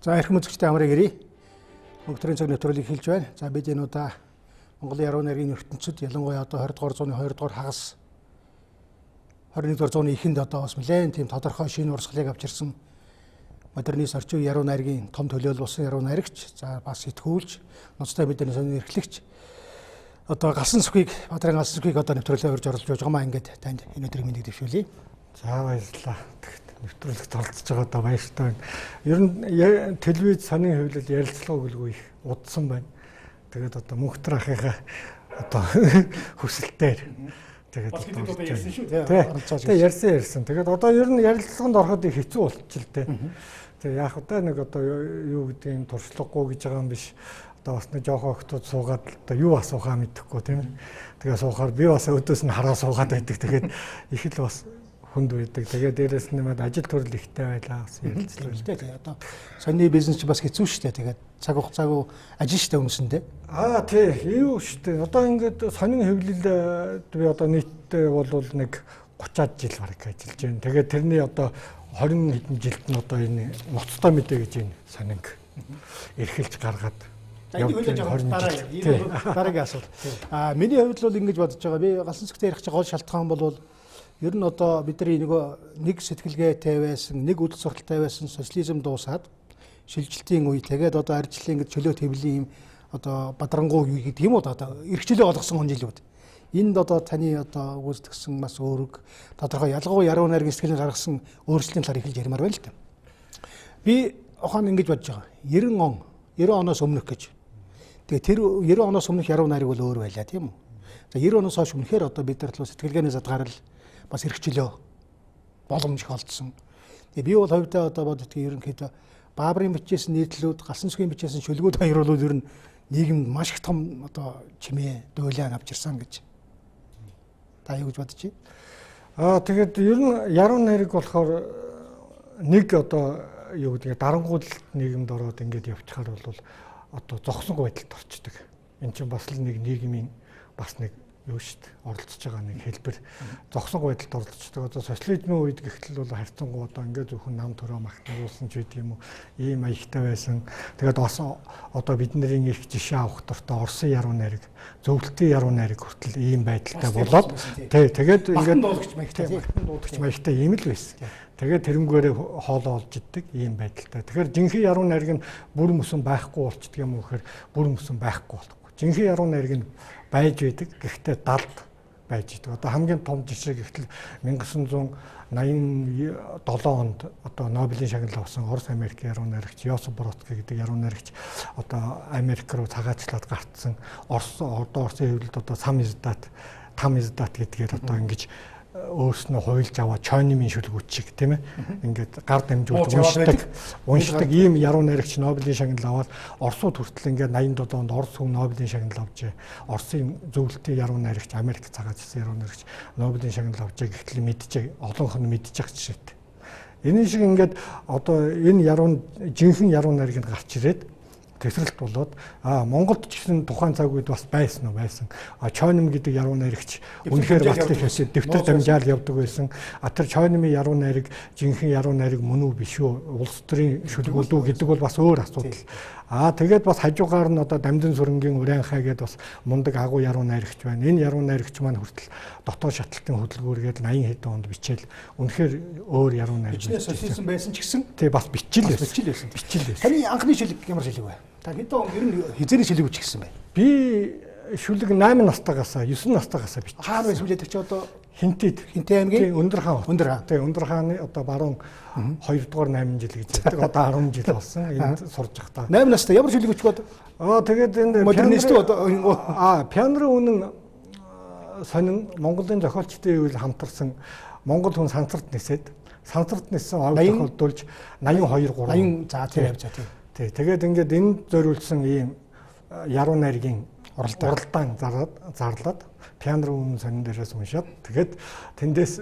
За эрхэм үзэгчдээ амрыг ирье. Өглөөний цаг нэвтрүүлгийг хэлж байна. За бид энэ удаа Монголын яруу найргийн ертөнцид ялангуяа одоо 20 дугаар зууны 2 дугаар хагас 21 дугаар зууны эхэнд одоо бас нэлээд тийм тодорхой шинэ урсгалыг авчирсан модернист орчин үеийн яруу найргийн том төлөөлөл болсон яруу найрагч, за бас сэтгүүлч, ноцтой мэдээний сонин эрхлэгч одоо галсан сүхийг Бадрын галсан сүхийг одоо нэвтрүүлгээр орж оруулж байгаа маа ингээд танд энэ өдрийн мэндийг дэвшүүлье. За баярлалаа. Нэвтрүүлэгт оролцож байгаа даа баяртай байна. Ер нь телевиз сонин хөвлөл ярилцлага өгөлгүй их удсан байна. Тэгээд одоо мөнхтөр ахыхаа одоо хүсэлтээр тэгээд одоо ярьсан шүү дээ. Ярьсан. Тэгээд одоо ер нь ярилцлаганд ороход их хэцүү болчихл тээ. Тэгээд яах вэ нэг одоо юу гэдэг юм туршлагагүй гэж байгаа юм биш. Одоо бас нэг жоохон охтууд суугаад одоо юу асуухаа мэдэхгүй тийм ээ. Тэгээд суухаар би бас өдөөс нь хараа суугаад байдаг. Тэгээд их л бас хүнд байдаг. Тэгээд дээрэс нь нэмээд ажил төрөл ихтэй байлаа бас ярилцлаа л дээ. Одоо сонины бизнес ч бас хэцүү шүү дээ. Тэгээд цаг хугацаагүй ажил шүү дээ өмсөндөө. Тий, юу шүү дээ. Одоо ингээд сонин хэвлэл би одоо нийтдээ бол нэг 30-аад жил бараг ажиллаж байна. Тэгээд тэрний одоо 20 хэдэн жилд нь одоо энэ ноцтой мэдээ гэж энэ сонинг эрхэлж гаргаад дараагийн асуулт. Миний хувьд бол ингэж бодож байгаа. Би галсан сүхтэй ярих гол шалтгаан бол ер нь одоо бидний нэг сэтгэлгээтэй байсан, нэг үйл сурталтай байсан социализм дуусаад шилжилтийн үе тэгээд одоо арчлын ингэж чөлөө төвлийн юм одоо бадрангуй юу гэдэг юм уу одоо эрхчлөө олгосон хүнжилүүд. Энд одоо таны одоо үүсгэсэн бас өөрөг тодорхой ялгаагүй яруу найргийн сэтгэлээр гаргасан өөрчлөлтийн талаар эхэлж ярмаар байна л да. Би ухаан ингэж бодож байгаа. 90 оноос өмнөх гэж. Тэгээ тэр 90 оноос өмнөх яруу найраг бол өөр байлаа тийм үү? За 90 оноос хойш өмнөхөр одоо бид нар л сэтгэлгээний задгаарл бас эрхчлөө боломж их олдсон. Тэгээ би бол хувьдаа одоо боддгийг ерөнхийдөө Баабрын бичсэн нийтлүүд, галсан сүхийн бичсэн шүлгүүд хоёр бол ер нь нийгэмд маш их том одоо чимээ дуйлаан авчирсан гэж. Та юу гэж бодож байна? Тэгээд ер нь яруу найраг болохоор нэг одоо юу гэдэг дарангуул нийгэмд ороод ингэж явчихаар бол одоо зогсонгүй байдалд орчдөг. Энд чинь бас л нэг нийгмийн бас нэг юу шүү дээ оролцож байгаа нэг хэлбэр зогсонгүй байдалд оролцдог. Одоо социализмын үед гэхтэл бол харьцангуй одоо ингээд зөвхөн нам төрөө махнуулсан ч гэдэг юм уу ийм маягтай байсан. Тэгээд одоо бидний их жишээ авах дуртай Оросын яруу найраг, зөвлөлтийн яруу найраг хүртэл ийм байдалтай болоод тэгээд ингээд дуудагч маягтай ийм л байсан. Тэгээд тэрнгээрээ хоолоо олж иддэг ийм байдалтай. Тэгэхээр жинхэнэ яруу найраг нь бүр мөсөн байхгүй болчдөг юм уу гэхээр бүр мөсөн байхгүй болохгүй. Жинхэнэ яруу найраг нь байж байдаг. Гэхдээ далд байж байдаг. Одоо хамгийн том жишээ гэхтэл 1987 онд одоо Нобелийн шагнал авсан Орос Америк яруу найрагч Йосип Бродский гэдэг яруу найрагч одоо Америк руу цагаачлаад гартсан Оросын хэвлэлд одоо там издат гэдгээр одоо ингэж өөрснөө хуйлж аваад чойнымын шүлгүүчиг тийм ээ ингээд гар дамжуулж уншдаг ийм яруу найрагч Нобелийн шагнал аваад Оросууд хүртэл ингээд 87 онд Орос хүн Нобелийн шагнал авчээ. Оросын зөвлөлтийн яруу найрагч Америк цагаачсан яруу найрагч Нобелийн шагнал авчээ гэхтэл мэдчихээ олонх нь мэдчих жишээтэй. Энэ шиг ингээд одоо энэ жинхэнэ яруу найрагт гарч ирээд төсрэлт болоод Монголд ч гэсэн тухайн цаг үед бас байсан. Чойным гэдэг яруу найрагч үнэхээр батлах хэсэг дэвтэр дамжаал явдаг байсан. Тэр чойнымын яруу найраг жинхэнэ яруу найраг мөн үү биш үү? Улс төрийн шүлгүүд үү гэдэг бол бас өөр асуудал. Тэгээд бас хажуугаар нь одоо Дамжин сүрэнгийн Урянхай гэдэг бас мундаг агуу яруу найрагч байна. Энэ яруу найрагч маань хүртэл дотоод шатлалтын хөдөлгөөргээд 80 хэдэн онд бичээл үнэхээр өөр яруу найрагч. Социализм байсан ч гэсэн тий бас бичил байсан. Таны анхны шүлэг ямар шүлэг вэ? Та хэдэн он ер нь хизээний шүлэг үчигсэн бай? Би шүлэг 8 настайгаас 9 настайгаас бичсэн. Хаана байсан үлээдэг чи одоо Хинтэй аймгийн Өндөр хаан. Тий Өндөр хааны одоо баруун 2 дугаар 8 жил гэж ярьдаг. Одоо 10 жил болсон. Энд сурж байхдаа. 8 настай ямар шүлэг өчгөөд? Тэгээд энэ модернист одоо пианрын үнэн сонин Монголын зохиолчдын үйл хамтарсан Монгол хүн сансарт нисээд овог тохиолдуулж 82 3 за тэр явж байгаа тий. Тэгээд ингээд энэ зориулсан ийм яруу найргийн уралдаан зарлаад пианрын үнэн сонин дээрээс уншаад тэгээд тэндээс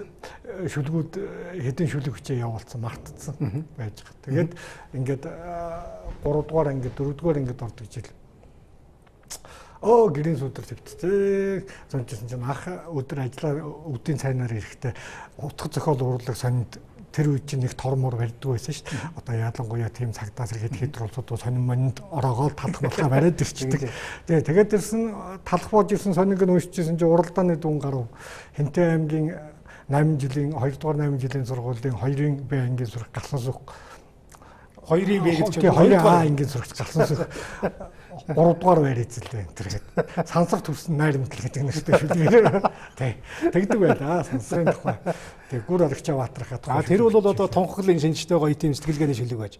шүлгүүд хэдэн шүлэг хүчээ явуулсан мартцсан байж байгаа. Тэгээд ингээд 3 дугаар ангид 4 дугаар ангид ордог жил гэрийн сүдэр төвттэй сонжсэн чинь ах өдөр ажиллаа өдийн цайнаар ирэхдээ утга зохиол урлаг сонинд тэр үед чинь нэг тормор барьдаг байсан шүү дээ. Одоо ялангуяа тийм цагдаас ирэхэд улсууд сонин монд ороогоо талах малхаа бариад ирчихдэг. Тэгээд ирсэн талах боож ирсэн сонинг нь уншижсэн чинь уралдааны дүн гарав. Хинтээ аймгийн 8 жилийн 2 дугаар 8 жилийн сургуулийн 2-ын Б ангийн сурах галсан сүх 2-ын Б гэж 2-ын А ангийн сурах галсан сүх 3 дугаар байр эзэлтэй тэргээд сансар төрсөн найрамдал гэдэг нэртэй шүлгээр тэгдэг байлаа сансрын тухай. Тэг гүр орогчоо баатрахад. Тэр бол одоо тунхаглын шинжтэй гоё тийм сэтгэлгээний шүлэг байж.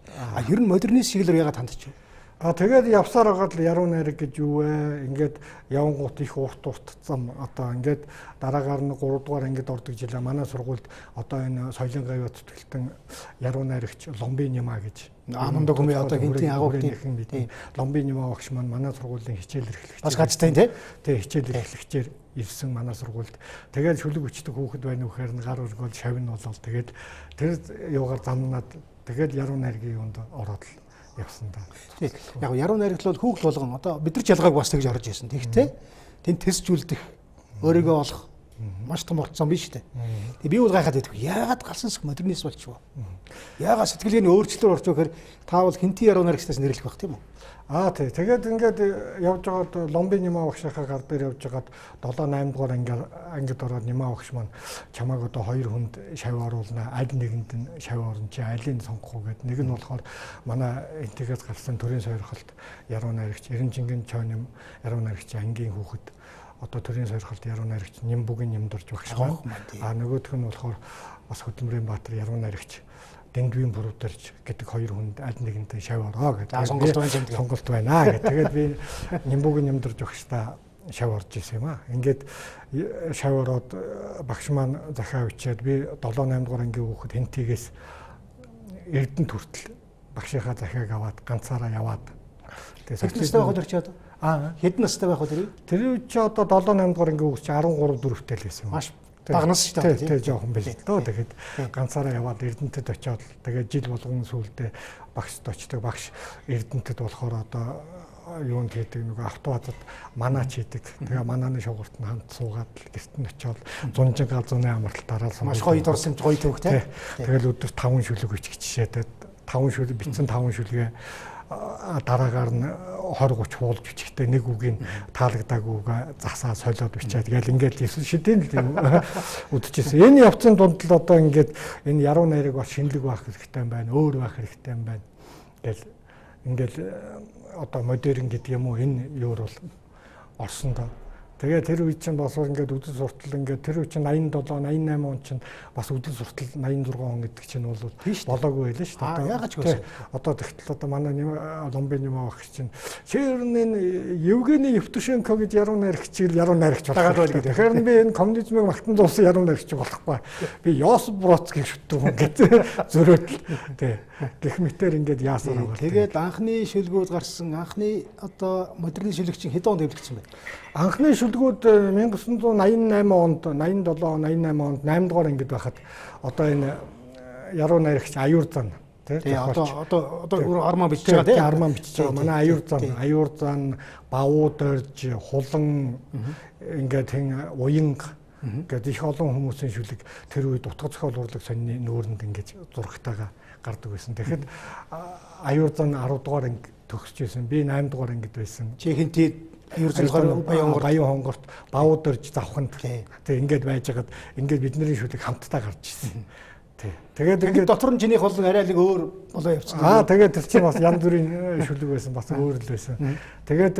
Ер нь модернист шиглэр ягаад хандчих вэ? Тэгээд явсаар байгаа л яруу найраг гэж юу вэ? Ингээд явангуут их урт зам одоо ингээд дараагаар нь 3 дугаар ангид ордог жилээ манай сургуульд одоо энэ соёлын гавь зүтгэлтэн яруу найрагч Ломби Нима гэж Аманда хүмээ одоо хинтийн агуулгын Ломби Нима багш маань манай сургуулийн хичээл эрхлэгч. Бас гацтай тий? Тэг хичээл эрхлэгчээр ирсэн манай сургуульд. Тэгээд шүлэг өчтөг хүүхэд байна вэхээр нь гар өргөөл шавн болол тэгээд тэр юугаар замнаад тэгээд яруу найргийн юунд ороод явсан да. Тий. Яг яруу найрагт бол хүүхд болгон одоо бид нар ч ялгааг бас тэгж орж ирсэн. Тэгэхдээ тэнд тэсжүүлдэх өөрийгөө олох маш том болцсон биш үү? Тэг би бол гайхаад байдаг. Яагаад галсан сүх модернист болчихвоо? Яагаад сэтгэлгээний өөрчлөлөөр орж ирэхээр та бол хинтийн яруу найрагчдаас нэрлэх байх тийм үү? Тий. Тэгээд ингээд явж байгаад Ломби Нима багшийнхаа гар дээр явж байгаад 7 8 дугаар ангид ороод Нима багш маань чамайг одоо 2 хүнд шавь оруулна. Аль нэгэнд нь шавь орно чи алийг сонгох уу гэд. Нэг нь болохоор манай энтигээс гарсан төрийн сойрхолт яруу найрагч Эренжингийн Чойн яруу найрагч ангийн хүүхэд одоо төрийн сойрхолт яруу найрагч Нимбүгийн Нимдурж багш маань. Нөгөөх нь болохоор бас Хөдөлмөрийн Баатар яруу найрагч Дэндвийн бүрүүдэрч гэдэг 2 хүнд аль нэгэнтэй шавь ороо гэдэг. Сонголт байна гэдэг. Тэгээд би Нимбүгийн Нимдурж багштай шавь орж ирсэн юм аа. Ингээд шавь ороод багш маань захиа бичээд би 7 8 дугаар ангийн хүүхэд хинтигээс Эрдэнэт хүртэл багшийнхаа захиаг аваад ганцаараа яваад. Тэгээд социалист байх удаа чи одоо хэдэн настай байх удаа? Тэр үед чи одоо 7 8 дугаар ангийн хүүхэд чи 13 4-тэй л байсан юм. Маш багнаас шүү дээ. Тэг жоохон байл л дөө. Тэгээд ганцаараа яваад Эрдэнэтэд очиод тэгээд жил болгон сүүлдээ багшд очдог. Багш Эрдэнэтэд болохоор одоо юунд хийдэг нэг автовадад манаач хийдэг. Тэгээ манааны шугуурт нь хамт суугаад гэрт нь очиод зунжин галзууны амралт дараалсан. Маш гоё дурсан гоё төвхтэй. Тэгэл өдөрт 5 шүлэг бичих жишээтэй 5 шүлэг бичсэн 5 шүлгээ дараагаар нь 20 30 хуулж бичихтэй нэг үгийг таалагдаагүйгээ засаа солиод бичээд тэгэл ингээд шидээн л үдчихсэн. Энэ явцын дунд л одоо ингээд энэ яруу найраг бас шинэлэг байх хэрэгтэй юм байна, өөр байх хэрэгтэй юм байна. Тэгэл ингээд одоо модерн гэдэг юм уу энэ юур бол орсон доо. Тэгээ тэр үед чинь бас ингээд үдэл суртал ингээд тэр үед чинь 87 88 он чинь бас үдэл суртал 86 он гэдэг чинь бол болоогүй байлаа шүү дээ. Яагаад ч гэсэн одоо тэгтэл одоо манай Ломби Нима багш чинь Чернин Евгений Евтушенко гэж яруу найрагч болоод байл гэдэг. Тэгэхээр би энэ коммунизмыг магтан дуусан яруу найрагч болохгүй. Би Йосип Бродский шүтдэг хүн гэдэг зөрөөд тий. Гэх мэтэр ингээд яасаар байгаа. Тэгээд анхны шүлгүүд гарсан анхны одоо модерн шүлэг чинь хэдэн онд хэвлэгдсэн бэ? Анхны шүлгүүд 1988 онд 87 88 онд 8 дугаар ангид байхад одоо энэ яруу найрагч Аюур зан тий одоо армаа бичиж байгаа тий армаа бичиж байгаа. Манай Аюур зан Бавуудэрж хулан ингээд хэн уянга гэдэг их олон хүмүүсийн шүлэг тэр үед утга зохиол урлаг сонины нүүрэнд ингээд зурагтайгаа гардаг байсан. Тэгэхэд Аюур зан 10 дугаар анги төгсөж байсан. Би 8 дугаар ангид байсан. Чи хинтээ Баян хонгорт Бавуудэрж завханд тэг ингээд байж хагаад ингээд бидний шүлэг хамтдаа гарч ирсэн. Тэгээд ингээд дотор нь чинийх бол арай нэг өөр болоо явцсан. Тэгээд тэр чинь бас янз бүрийн шүлэг байсан, бас өөр л байсан. Тэгээд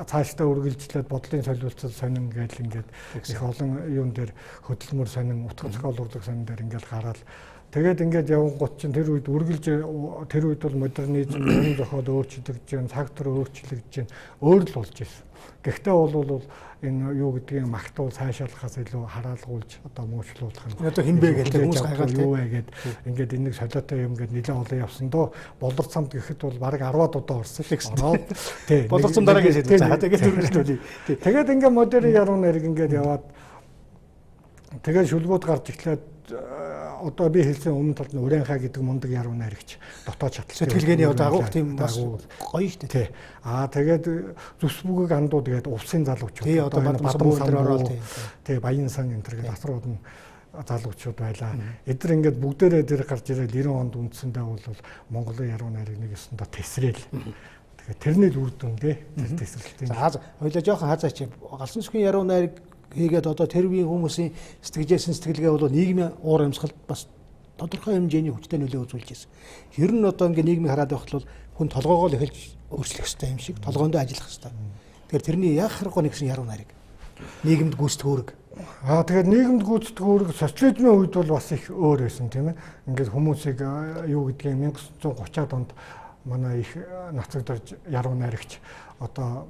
цаашдаа үргэлжлээд бодлын солиулцал сонин гээл ингээд их олон юун дээр хөдөлмөр сонин, утга зохиол урлаг сонин дээр ингээд гараад тэгээд ингээд явангууд чинь тэр үед үргэлж тэр үед бол модернизм юм зохиол өөрчлөгдөж байна, цаг төр өөрчлөгдөж байна, өөр л болж ирсэн. Гэхдээ бол энэ юу гэдгийг магтуул цаашаалахаас илүү хараалгуулж одоо муучлуулах нь. Одоо хинбэ гэдэг хүмүүс гайхаад юу вэ гэд ингээд энийг солиотой юм гээд нэлээд олон явсан доо. Болор цамд гэхэд бол бараг 10-аад удаа орсон л гэсэн. Тий. Болор цам дараагийн шийдвэр. За тэгээд үргэлжлүүлээ. Тэгээд ингээд модерн яруу найраг ингээд яваад тэгээд шүлгүүд гарч эхлээд одоо би хэлсэн өмнө талд нь Урянхаа гэдэг мундаг яруу найрагч дотоод шатлалтай сэтгэлгээний одоо агуулх тийм бас гоё шүү дээ. Тэгээд зүс бүгийг андуу тэгээд увсын залуучууд одоо Бадамсан ороод Баян сан энэ төр гэдэг асрууд нь залуучууд байлаа. Эдгээр ингээд бүгдээрээ дээр гарч ирээд 90 онд үндсэндээ бол Монголын яруу найрыг нэг ёсондоо тесрээл. Тэгэхээр тэрний үр дүн дээ. Тэр тесрэлтийн. За хоёлаа жоохон хазаач. Галсан сүхийн яруу найрыг хийгээд одоо тэр үеийн хүмүүсийн сэтгэжсэн сэтгэлгээ бол нийгмийн уур амьсгалд бас тодорхой хэмжээний хүчтэй нөлөө үзүүлж ирсэн. Ер нь одоо ингээд нийгмийг хараад байхад бол хүн толгоогоо л эхэлж өөрчлөх хэрэгтэй юм шиг толгоондоо ажиллах хэрэгтэй. Тэгэхээр тэрний яг харахгүй нэгсэн яруу найрыг нийгэмд гүйцэтгэх үүрэг. Тэгээд нийгэмд гүйцэтгэх үүрэг социализмын үед бол бас их өөр байсан тийм ээ. Ингээд хүмүүсийг юу гэдгийг 1930-аад онд манай их нацагдж яруу найрагч одоо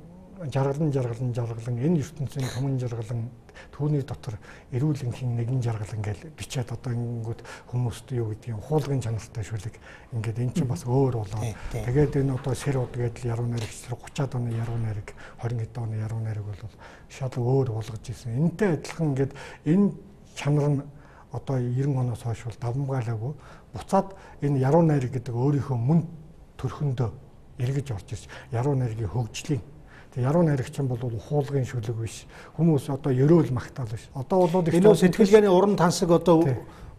жаргалан энэ ертөнцийн томон жаргалан түүний дотор эрүүл энхийн нэгэн жаргалан гэж бичээд одоо ингэнгүүт хүмүүст юу гэдгийг хуулгын чанартай шүлэг ингээд эн чинь бас өөр болоо. Тэгээд энэ одоо сэр уд гэдэл яруу найрагч 30-аад оны яруу найраг 20 хэд оны яруу найраг бол шал өөр болгож ирсэн. Энтэй адилхан ингээд энэ чанар нь одоо 90 оноос хойш бол давмгайлаагүй буцаад энэ яруу найраг гэдэг өөрийнхөө мөн төрхөндөө эргэж орж ирж яруу найргийн хөгжлийн яруу найрагч нь бол хуулгын шүлэг биш. Хүмүүс одоо ерөөл магтаал биш. Одоо бол их сэтгэлгээний уран тансаг одоо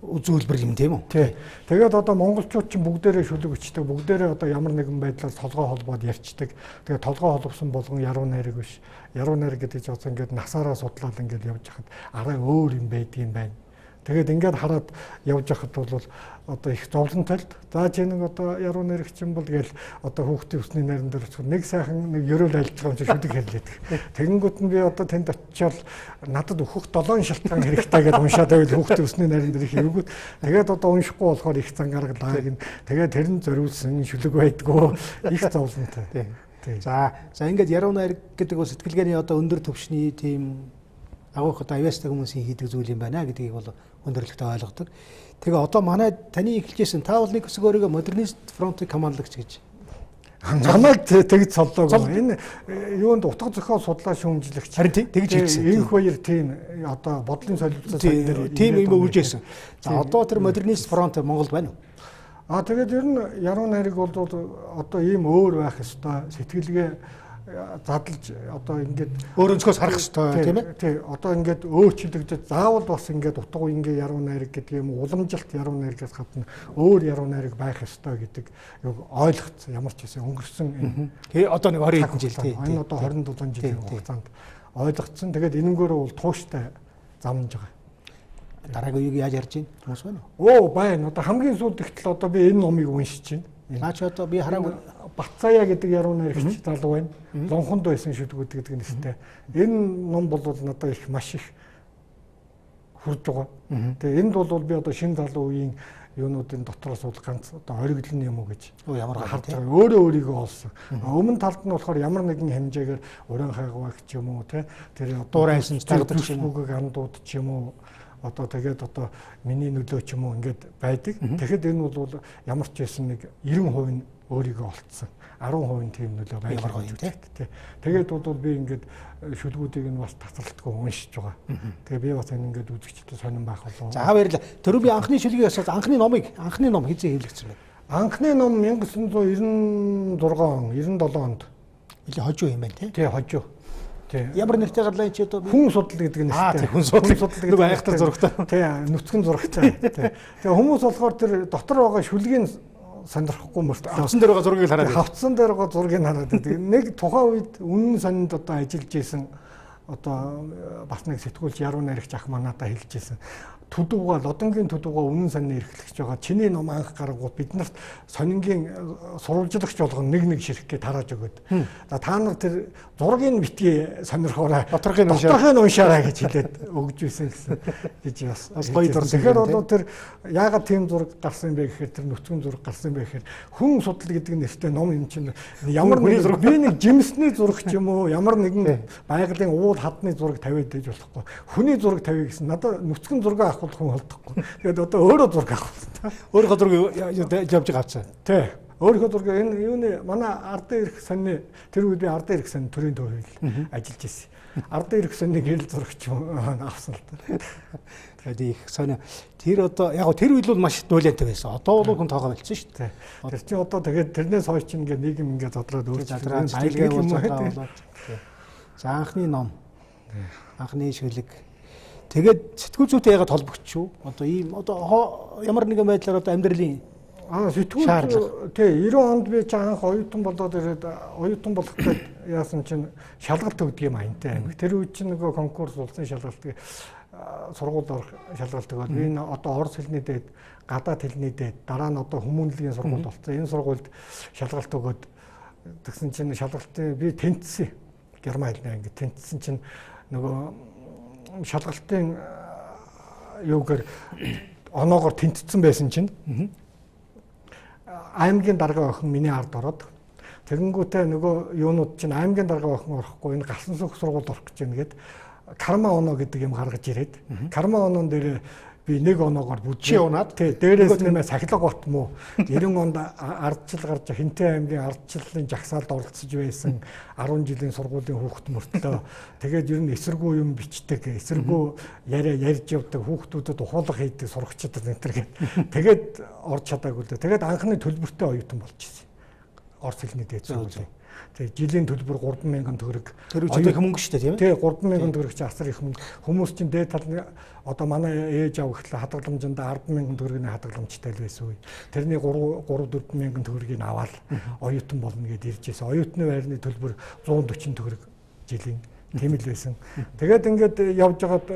үзүүлбэр юм тийм үү? Тий. Тэгээд одоо монголчууд ч бүгдээрээ шүлэг өчтөг. Бүгдээрээ одоо ямар нэгэн байдлаар толгой холбоод ярьцдаг. Тэгээд толгой холбосон болгон яруу найраг биш. Яруу найраг гэдэг чинь ингээд насаараа судлаад ингээд явж хахад арай өөр юм байдгийн байна. Тэгээд ингээд хараад явж хахад бол одоо их зовлонтой. За чи нэг одоо яруу найрагч юм бол гээл одоо хүүхдийн өсний нарийн дээр нэг сайхан нэг ерөөл айлж байгаа юм чи шүдэг хэллээд. Тэгэнгүүт нь би одоо тэнд очичоод надад өөхөх 7 шалтгаан хэрэгтэй гэж уншаад байвал хүүхдийн өсний нарийн дээр их эвгүүд. Тэгээд одоо уншихгүй болохоор их зан гаргалаа гин. Тэгээд тэр нь зориулсан шүлэг байдгүй их зовлонтой. За ингээд яруу найраг гэдэг бол сэтгэлгээний одоо өндөр түвшний тийм агуулх одоо авьяастай хүмүүсийн хийдэг зүйл юм байна гэдгийг бол өндөрлөгтэй ойлгодог. Тэгээ одоо манай таны эхэлжсэн та бол нэг хэсэг өөрийгөө модернист фронтын командлагч гэж. Намайг тэгж цоллоогүй. Энэ юунд утга зохиол судлаа шүүмжлэгч. Харин тэгж хэлсэн. Энх баяр тийм одоо бодлын солилцоо сайн дээр тийм юм үржсэн. За одоо тэр модернист фронт Монголд байна уу? Тэгээд ер нь яруу найраг бол одоо ийм өөр байх ёстой сэтгэлгээ задлж одоо ингээд өөр өнцгөөс харах хэрэгтэй тийм ээ. Тий. Одоо ингээд өөрчлөгдөж заавал бас ингээд утга ингээ яруу найраг гэдэг юм уламжилт яруу найрагаас гадна өөр яруу найраг байх ёстой гэдэг юг ойлгоцсон ямар ч байсан өнгөрсөн энэ. Тэгээ одоо нэг 20 хэдэн жил тий. Энэ одоо 27 жилийн хугацаанд ойлгоцсон. Тэгээд энэнгөөрөө бол тууштай замнаж байгаа. Дараагийн үеийг яаж ярьж байна? Хүмүүс байна уу? Байна. Одоо хамгийн сүүлд ихтэл одоо би энэ номыг уншиж байна. Наач одоо би хараагүй Батцаяа гэдэг яруу найрагч залуу байна. Лонхонд байсан шүлгүүд гэдэг нэртэй. Энэ ном бол надад их маш их хүрж байгаа. Тэгээ энд бол би одоо шинэ залуу үеийн юунуудын дотроос бол ганц одоо хориглон юм уу гэж ямар харж байгаа. Өөрөө өөрийгөө олсон. Өмнө талд нь болохоор ямар нэгэн хэмжээгээр уран хайгууг ч юм уу тэр дуурайсан тагдах юм уу андууд ч юм уу одоо тэгээд одоо миний нөлөө ч юм уу ингээд байдаг. Тэгэхэд энэ бол ямар ч байсан нэг 90% нь өөрийгөө олцсон. 10% тийм нөлөө байгаа юм тий. Тэгээд бол би ингээд шүлгүүдийг нь бас тасралтгүй уншиж байгаа. Тэгээ би бас энэ ингээд үзэгчтэй сонирн байх болов. За баярлалаа. Тэр би анхны шүлгийг асууж анхны ном хэзээ хэвлэгдсэн бэ? Анхны ном 1996 он 97 онд. Илүү хожуу юм байна тий. Тий хожуу. Ямар нэртэй гарлаа чи одоо хүн судлал гэдэг нэртэй. Хүн судлал гэдэг айхтар зурагтай. Тий, нүцгэн зурагтай. Тэгээ хүмүүс болохоор тэр дотор байгаа шүлгийн сонирхгүй мөрт. Хавцсан дээр байгаа зургийг хараад. Хавцсан дээр байгаа зургийг хараад. Нэг тухайн үед үнэн сонинд одоо ажиллаж исэн одоо бас нэг сэтгүүлч яруу найрагч ах манадаа хэлж исэн. Төдөвгөө лодонгийн төдөвгөө үнэн сонин эрхлэгч байгаа. Чиний ном анх гаргавал бид нарт сонингийн сурвалжлагч болгон нэг ширхэг гэж тарааж өгöd. За та нар тэр зургийг битгий сонирхоорой. Доторхыг уншаарай гэж хэлээд өгж байсан гэж бас гоё дурсан. Тэгэхээр бол тэр яагаад тийм зураг гарсан бэ гэхээр тэр нүцгэн зураг гарсан бэ гэхээр хүн судлал гэдэг нэртэй ном юм чинь ямар нэг зураг би нэг жимсний зураг ч юм уу ямар нэгэн байгалийн уул хадны зураг тавиад байж болохгүй. Хүний зураг тавья гэсэн надад нүцгэн зураг хүн холдохгүй. Тэгээд одоо өөрөө зураг авах хэрэгтэй. Өөрийнхөө зургийг явж авцсан. Тий. Өөрийнхөө зургийг энэ юуны манай ардын ирэх санны тэр үед би ардын ирэх санны төрийн төвөөр ажиллаж ирсэн. Ардын ирэх санны гэрэл зурагч авсан л та. Тэгээд их сонио. Тэр одоо яг тэр үед бол маш дуулиантай байсан. Одоо бол хүн тоогоо болчихсон шүү дээ. Тэр чинь одоо тэгээд тэрнээс хойш чинь ингээ нийгэм ингээ задраад өөрчлөлт байлгаа болоод. За анхны ном. Анхны шүлэг. Тэгээд сэтгүүл зүйтэй ягаад холбогдчихв? Одоо ийм одоо ямар нэгэн байдлаар одоо амьдралын сэтгүүл тий 90 онд би ч анх оюутан болоод ирээд оюутан болоход яасан чинь шалгалт өгдөг юм аянтай аймаг. Тэр үед чинь нөгөө конкурс улсын шалгалтыг сургууль орох шалгалт өгөөд би одоо орос хэлний дээд гадаад хэлний дээд дараа нь одоо хүмүүнлэгийн сургууль болсон. Энэ сургуульд шалгалт өгөөд тэгсэн чинь шалгалтын би тэнцсэн. Герман хэлний анги тэнцсэн чинь нөгөө шалгалтын юугаар оноогоор тэнцсэн байсан чинь аймгийн дарга охин миний ард ороод тэгэнгүүтээ нөгөө юунууд чинь аймгийн дарга охин орохгүй энэ галсан сөх сургуульд орох гэж байна гэд карма оноо гэдэг юм гаргаж ирээд карма оноон дээр би нэг оноогоор бүжээ унаад тий дээрээс нэмээ сахилга бот мó 90 онд ардчил гарч Хинтээ аймгийн ардчлалын жагсаалд оролцож байсан 10 жилийн сургуулийн хүүхэд мөртлөө тэгээд ер нь эсэргүү юм бичдэг эсэргүү ярьж явдаг хүүхдүүдэд ухуулга хийдэг сурагчдад энэ төр тэгээд орж чадаагүй л дээ тэгээд анхны төлбөртэй оюутан болж ирсэн орос хэлний дээд сургуулийн тэг жилийн төлбөр 30000 төгрөг. Тэр үчиг их мөнгө шүү дээ тийм ээ. Тэг ээ. 30000 төгрөг чи асар их мөнгө. Хүмүүс чинь дээд талны одоо манай ээж аав гэхлээр хадгаламжиндаа 100000 төгрөгийн хадгаламжтай л байсан үе. Тэрний 3-4000 төгрөгийг аваад оюутан болно гэдээ ирж байсан. Оюутны байрны төлбөр 140 төгрөг жилийн тийм л байсан. Тэгээд ингээд явж байгаад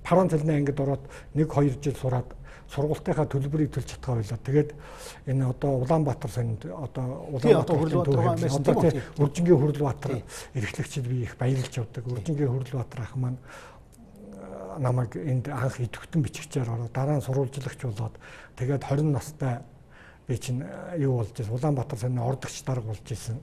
Франц хэлний ангид ороод 1-2 жил сураад сургалтынхаа төлбөрийг төлж чадхаа байлаа. Тэгээд энэ одоо Улаанбаатар сонинд одоо Үржингийн Хүрлбаатар эрхлэгчид би их баярлж явдаг. Үржингийн Хүрлбаатар ах маань намайг энд анх идэвхтэн бичгчээр ороод дараа нь сурвалжлагч болоод тэгээд 20 настай би чинь юу болж ирсэн Улаанбаатар сонины ордогч дарга болж ирсэн.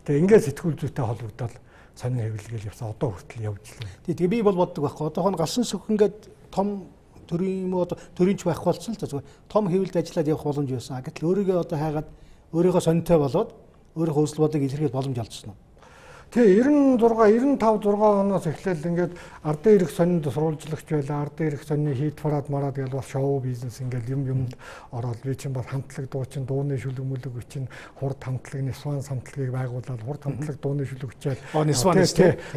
Тэгээд ингээд сэтгүүл зүйтэй холбогдоод сонин хэвлэл явсан. Одоо хүртэл явж байна. Тэгээ би бол боддог байхгүй. Одоохон галсан сөх ингээд том төрийн юм уу төрийнч байх болсон л та зүгээр том хэвлэлд ажиллаад явах боломж байсан. Гэтэл өөрийгөө одоо хайгаад өөрийнхөө сонинтой болоод өөрийнхөө өсөл бодлыг илэрхийлэх боломж олдсон уу? Тэгээ 96 95 6 оноос эхлээл ингээд ардын ирэх сонинд сурвалжлагч байлаа. Ардын ирэх сонины хийд фараад мараад гэл бас шоу бизнес ингээд юмд ороод би чинь бас хамтлаг дуучин дууны шүлэг мүлэг бичин хурд хамтлаг Нисван хамтлагийг байгуулад хурд хамтлаг дууны шүлэг бичээд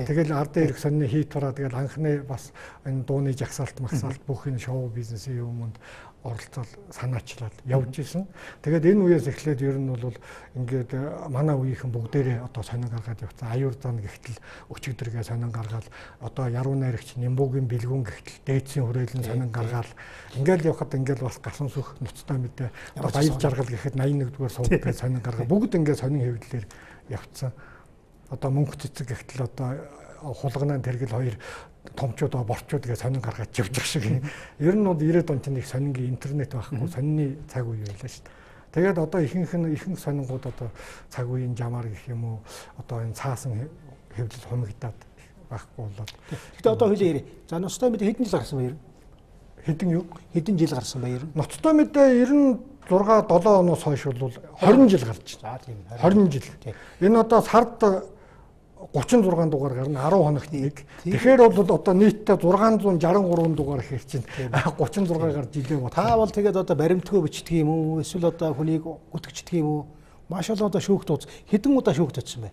тэгэл ардын ирэх сонины хийд фараад гэл анхны бас энэ дууны жагсаалт магсаалт бүх энэ шоу бизнесийн юмд оролцоод санаачлаад явж исэн. Тэгээд энэ үеэс эхлээд ер нь бол ингээд манай үеийнхэн бүгдээрээ одоо сонин гаргаад явцсан. Аюур зан гихтэл өчигдөргээ сонин гаргаад одоо яруу найрагч Нимбугийн бэлгүүн гихтэл дээдсийн хүрээлэн сонин гаргаад ингээд явхад ингээд бас гасан сүх нуцтай мэдээ баяр жаргал гэхэд 81-р сууг гэж сонин гаргаад бүгд ингээд сонин хэвлэлээр явцсан. Одоо мөнх цэцэг гихтэл одоо хулганаа тэргэл хоёр томчууд борчууд гэж сонин гаргаад живжих шиг. Ер нь бол 90-ад он чинь их сонингийн интернет байхгүй сонины цаг үе байлаа шүү дээ. Тэгээд одоо ихэнх сонингууд одоо цаг үеийн жамаар гэх юм уу одоо энэ цаасан хэвлэл хумигдаад байхгүй болоод. Гэтэ одоо хэлээ ярив. За ноцтой мэдээ хэдэн жил гарсан баяр? Хэдэн юу? Хэдэн жил гарсан баяр? Ноцтой мэдээ 96 7 оноос хойш бол 20 жил гарч байна. За тийм 20 жил. Энэ одоо сард 36 дугаар гарна 10 хоногт нэг. Тэгэхээр бол одоо нийтдээ 663 дугаар ихэр чинь 36-гаар жилээ бод. Та бол тэгээд одоо баримтгөө бичдэг юм уу? Эсвэл одоо хүнийг үтгэждэг юм уу? Машаалла одоо шүүхт ууц. Хэдэн удаа шүүхт очсон бэ?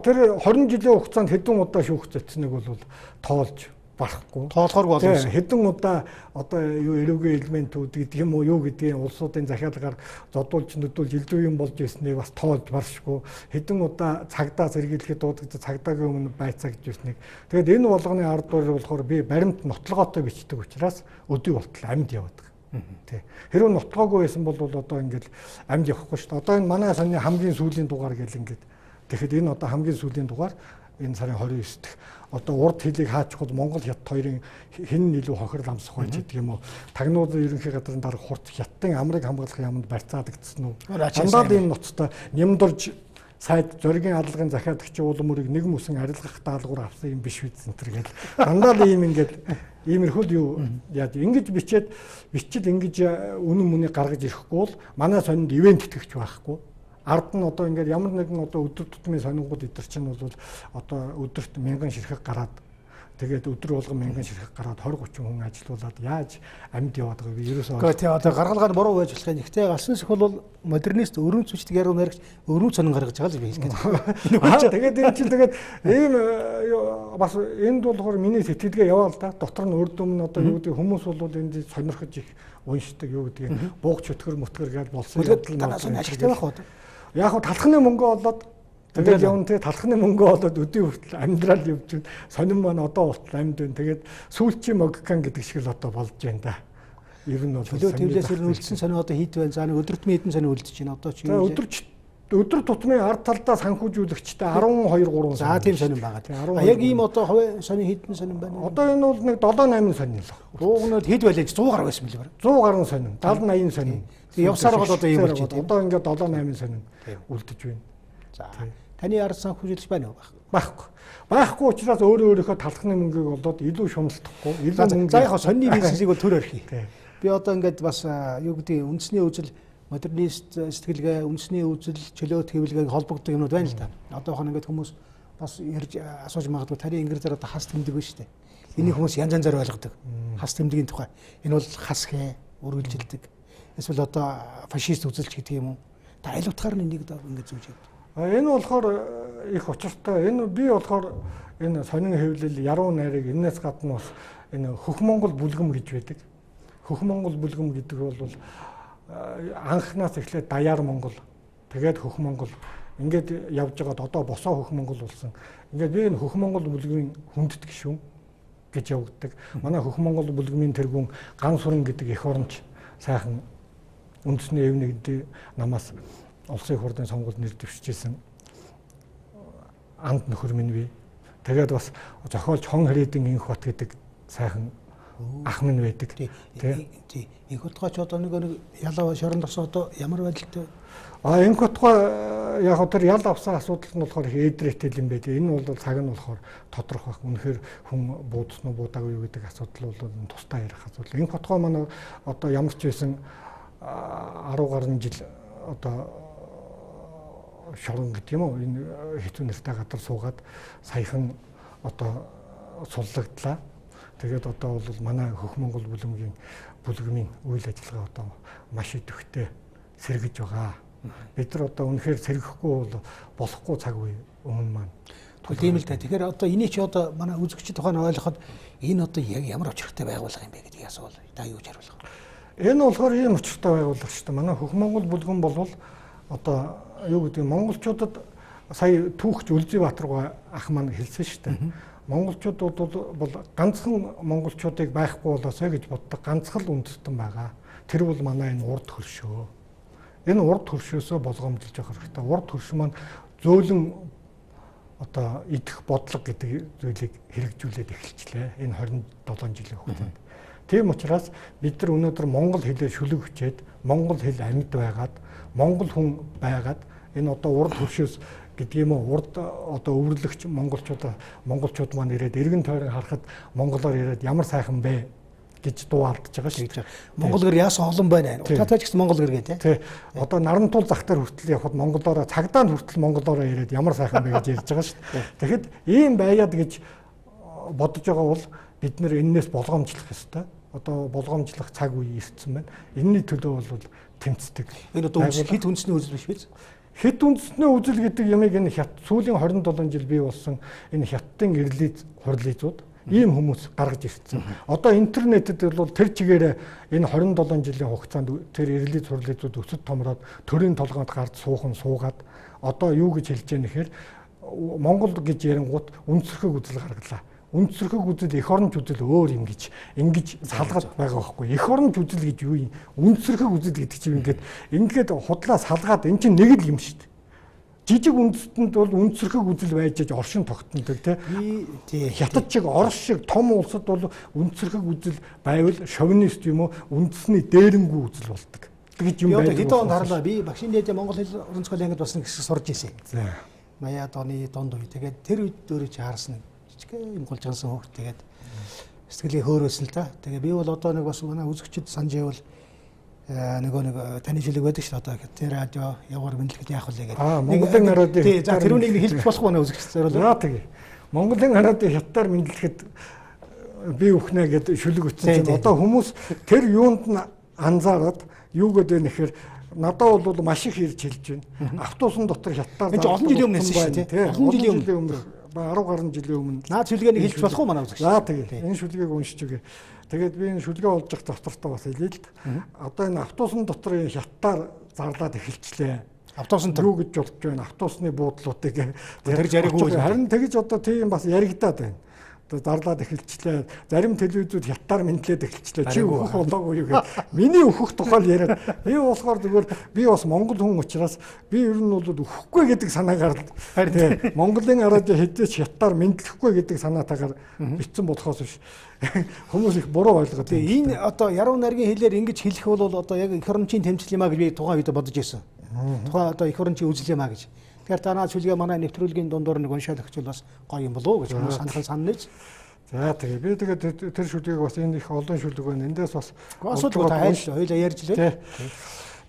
Тэр 20 жилийн хугацаанд хэдэн удаа шүүхт очсныг бол тоолж барахгүй. Тоолохоор боломжтой. Хэдэн удаа одоо юу эрүүгийн элементүүд гэдэг юм уу юу гэдгийг улсуудын захиалгаар зодуулж нүдүүлж илүү юм болж ирснийг бас тоолж баршгүй. Хэдэн удаа цагдаа сэргийлэхэд дуудагдаж цагдаагийн өмнө байцаа гэж ирснийг. Тэгээд энэ болгоны ард дуурай болохоор би баримт нотлогоотой бичдэг учраас өдөө болтол амьд явдаг. Тэ. Хэрвээ нотлогоогүй байсан бол одоо ингээд амьд явахгүй шүү дээ. Одоо энэ манай сонины хамгийн сүүлийн дугаар гэл ингээд. Тэгэхэд энэ одоо хамгийн сүүлийн дугаар энэ сарын 29 дэх одоо урд хилийг хаачихвал Монгол хят хоёрын хэн илүү хохирол амсах байж гэдэг юм уу? Тагнуулын ерөнхий газрын дарга хурц хятадын амрыг хамгаалах яамд барьцаадагдсан уу? Дандаа ийм ноцтой нямдорж сайд зоригийн аллагын захиадагчийн улам мөрийг нэг мөсөн арилгах даалгавар авсан юм биш үү зэнтэр гэл. Дандаа л ийм ингээд иймэрхүү юу яаж ингэж бичил ингэж үнэн мөнийг гаргаж ирэхгүй бол манай сонинд ивент итгэвч байхгүй. Ард нь одоо ингээд ямар нэгэн одоо өдөр тутмын сонингууд идэр чинь бол одоо өдөрт 1000 ширхэг гараад Тэгээд өдөр болгон мянган ширхэг гараад 20-30 хүн ажилуулад яаж амьд яваад байгааг би ерөөсөө Гэхдээ одоо гаргалгаар буруу байж болох юм. Гэхдээ галсан сэх бол модернист өрөөнд сүчдэг яруу найрагч өрөө цонон гаргаж байгаа л би хэлэх гээд. Тэгээд энэ чинь тэгээд ийм бас энд болохоор миний сэтгэлгээ яваа л да. Дотор нь урд өмнө одоо юу гэдэг хүмүүс бол энд сонирхож их уншдаг юу гэдгийг буугч өтгөр мөтгөр гэж болсон явдал нь ашигтай байх уу? Яг хөө талхны мөнгө болоод тэгээд явна те талхны мөнгө болоод өдөө хүртэл амьдрал явж сонин маань одоо хүртэл амьд байна. Тэгээд сүүлчийн могкан гэдэг шиг л одоо болж байна да. Ер нь бол төлөө твлээс ер нь үлдсэн сонио одоо хийд байна. За нэг өдөртмийн хэдэн сонио үлдэж байна. Одоо чи өдөр тутмын ард талдаа санхүүжүүлэгчтэй 12 3 за тийм сонин байгаа. Яг ийм одоо хувь сонио хэдэн сонин байна? Одоо энэ бол нэг 7 8 сонин л. Руугнууд хэд байлаа 100 гаруй байсан мөлий. 100 гаруй сонин, 70 80 сонин. Тэгээ явсаар бол одоо ийм болж байна. Одоо ингээд 7 8 сонин үлдэж байна. За таны ард санхүүжүүлэгч байна уу? Байхгүй. Байхгүй учраас өөрийнхөө талхны мөнгийг болоод илүү шуналтахгүй, илүү мөнгө. За яг сонины бизнесийг бол төр орхий. Би одоо ингээд бас юу гэдэг үндэсний үзэл модернист сэтгэлгээ, үндэсний үзэл, чөлөөт хэвлэгээг холбогддог юмнууд байна л да. Одоохон ингээд хүмүүс бас ярьж асууж магадгүй таны ингэр дээр одоо хас тэмдэг байна шүү дээ. Энийг хүмүүс янз янзаар ойлгодог. Хас тэмдгийн тухай. Энэ бол хас хэ үргэлжилдэг. Эсвэл одоо фашист үзэлч гэдэг юм уу? Та аль утгаар энийг ингээд зүүж явдаг. Энэ болохоор их учиртай. Энэ би болохоор энэ сонин хэвлэл яруу найрыг энэс гадна бас энэ хөх Монгол бүлгэм гэж байдаг. Хөх Монгол бүлгэм гэдэг бол анхнаас эхлээд даяар Монгол тэгээд хөх Монгол ингээд явж байгаад одоо босоо хөх Монгол болсон. Ингээд би энэ хөх Монгол бүлгийн хүндэт гишүүн гэж явагддаг. Манай хөх Монгол бүлгмийн тэргүүн Ган Сүрэн гэдэг эх оронч сайхан үндэсний эв нэгдийн намаас улсын их хурлын сонгуульд нэр дэвшижсэн анд нөхөр минь би. Тэгээд бас зохиолч Хон Хэрээдэн Инх бат гэдэг сайхан ах минь байдаг. Тий. Инх утгаач одоо нэг ялаа шоронд авсан одоо ямар байдалтай? Инх утгаа яг тэр ял авсан асуудал нь болохоор их эдрээтэй юм байдаг. Энэ бол цаг нь болохоор тодорхой байх. Үнэхээр хүн буудсан уу буудаагүй юу гэдэг асуудал бол тусдаа ярих асуудал. Инх утгаа маань одоо ямар ч байсан 10 гаруй жил одоо шорон гэдэг юм уу энэ хэцүү нэртэй гадар суугаад саяхан одоо суллагдлаа. Тэгээд одоо бол манай хөх Монгол бүлгмийн үйл ажиллагаа одоо маш идэвхтэй сэргэж байгаа. Бид нар одоо үнэхээр сэргэхгүй бол болохгүй цаг үе өмнө маань. Тийм л та. Тэгэхээр одоо энийг чи одоо манай үзэгчид тухайн ойлгоход энэ одоо яг ямар очирхтай байгуулга юм бэ гэдгийг асуувал та юу гэж хариулах вэ? Энэ болохоор ийм очирхтай байгуулга шүү дээ. Манай хөх Монгол бүлгэн бол одоо юу гэдэг монголчуудад сая түүхч Үлзий Баатаргаа ах маань хэлсэн шүү дээ. Монголчууд бол ганцхан монголчуудыг байхгүй болоосой гэж боддог ганцхан үндэстэн байгаа. Тэр бол манай энэ урд хөршөө. Энэ урд хөршөөсөө болгоомжилж явах хэрэгтэй. Урд хөршөө маань зөөлөн одоо идэх бодлого гэдэг зүйлийг хэрэгжүүлээд эхэлчлээ. Энэ 27 жилийн хугацаанд. Тийм учраас бид нар өнөөдөр монгол хэлээр шүлэг хүчээд монгол хэл амьд байгаад монгол хүн байгаад энэ одоо урд хөршөөс гэдэг юм уу урд одоо өвөрлөгч монголчууд маань ирээд эргэн тойрон харахад монголоор яриад ямар сайхан бэ гэж дуу алдж байгаа шүү. Монгол гэр яасан олон байна. Утгаатай ч гэсэн монгол гэр гээ тий. Одоо нарантуул зах дээр хүртэл явхад монголоор цагдаа хүртэл монголоор яриад ямар сайхан бэ гэж ярьж байгаа шүү. Тэгэхэд ийм байяад гэж бодож байгаа бол бид нэр энээс болгоомжлох ёстой. Одоо болгоомжлох цаг үе ирсэн байна. Энэний төлөө бол тэмцдэг. Энэ одоо хэд үндэсний үзэл биш биз? Хэд үндэсний үзэл гэдэг ямыг энэ хят сүүлийн 27 жил бий болсон энэ хятадын эрлиз хурлизууд ийм хүмүүс гаргаж ирсэн. Одоо интернетэд бол тэр чигээр энэ 27 жилийн хугацаанд тэр эрлиз хурлизууд өсөд томроод төрийн толгойд гарч суугаад одоо юу гэж хэлж яах нэхэр Монгол гэж ярингууд үндсэрхэг үзэл гаргалаа. Үндсэрхэг үзэл эх оронч үзэл өөр юм гэж ингэж салгаад байгаа байхгүй. Эх оронч үзэл гэж юу юм? Үндсэрхэг үзэл гэдэг чинь ингээд худлаа салгаад эн чинь нэг л юм шүү дээ. Жижиг үндэстэнд бол үндсэрхэг үзэл байж оршин тогтнодог тий. Хятад шиг Орос шиг том улсад бол үндсэрхэг үзэл байвал шовинист юм уу үндэсний дээрэнгүй үзэл болдог. Тэгж юм байдаг. Хэдэн онд харлаа би багшийн дээд Монгол хэл уран зохиолын ангид бас нэг хэсэг сурж ирсэн. 80-аад оны донд үе. Тэгээд тэр үед өөрөө чи харсан юм голжгансан хөөх тэгээд сэтгэлээ хөөрөөсөн л та. Тэгээ би бол одоо нэг бас манай үзэгчд санаж байвал нэг таны шүлэг байдаг шүү дээ. Одоо тэр радио яваар мэдлэхэд яах вэ гэдэг. Монголын народыг тий. За тэрүүнийг хэлж болохгүй манай үзэгчд зориулаа. Тэгээ. Монголын хараадын хятадаар мэдлэхэд би үхнэ гэдэг шүлэг утсан чинь одоо хүмүүс тэр юунд нь анзаараад юу гэдэг нэхэр надад бол маш их ирж хэлж байна. Автобусын дотор хятадаар олон жилийн өмнөөс шүү дээ. Олон жилийн өмнө 10 гаруй жилийн өмнө. Наад шүлгэнийг хэлж болох уу манай үзэгч? За тэгээ энэ шүлгийг уншиж өгье. Тэгээд би энэ шүлгээ олж явах доктортой бас хэлээ л дээ. Одоо энэ автобусын дотор хятадаар зарлаад эхэлчлээ. Автобусын юу гэж болж байна? Автобусны буудлуудыг тэр жариггүй. Харин тэгж одоо тийм бас яригадаад байна. Зарлаад эхэлчлээ. Зарим телевизүүд хятадаар мэдлээд эхэлчлээ. Чи өөхөх болоогүй юу гэх. Миний өөхөх тухай яриад би болохоор зүгээр би бас монгол хүн учраас би ер нь бол өөхөхгүй гэдэг санаагаар харин Монголын радио хэдэж хятадаар мэдлэхгүй гэдэг санаатаагаар бичсэн болохоос биш. Хүмүүс их буруу ойлгоод. Энэ одоо яруу найргийн хэлээр ингэж хэлэх бол одоо яг эх орончийн тэмцэл юм а гэж би тухайн үед бодож байсан. Тухайн одоо эх орончийн үзэл юм а гэж. Тэгэхээр танаа шүлгээ манай нэвтрүүлгийн дундуур нэг уншаал өгчвөл бас гоё юм болов уу гэж хүмүүс санал нээж. За тэгээ би тэгээд тэр шүлгийг бас энэ их олон шүлэг байна. Эндээс бас асуудал хоёлаа ярьж лээ.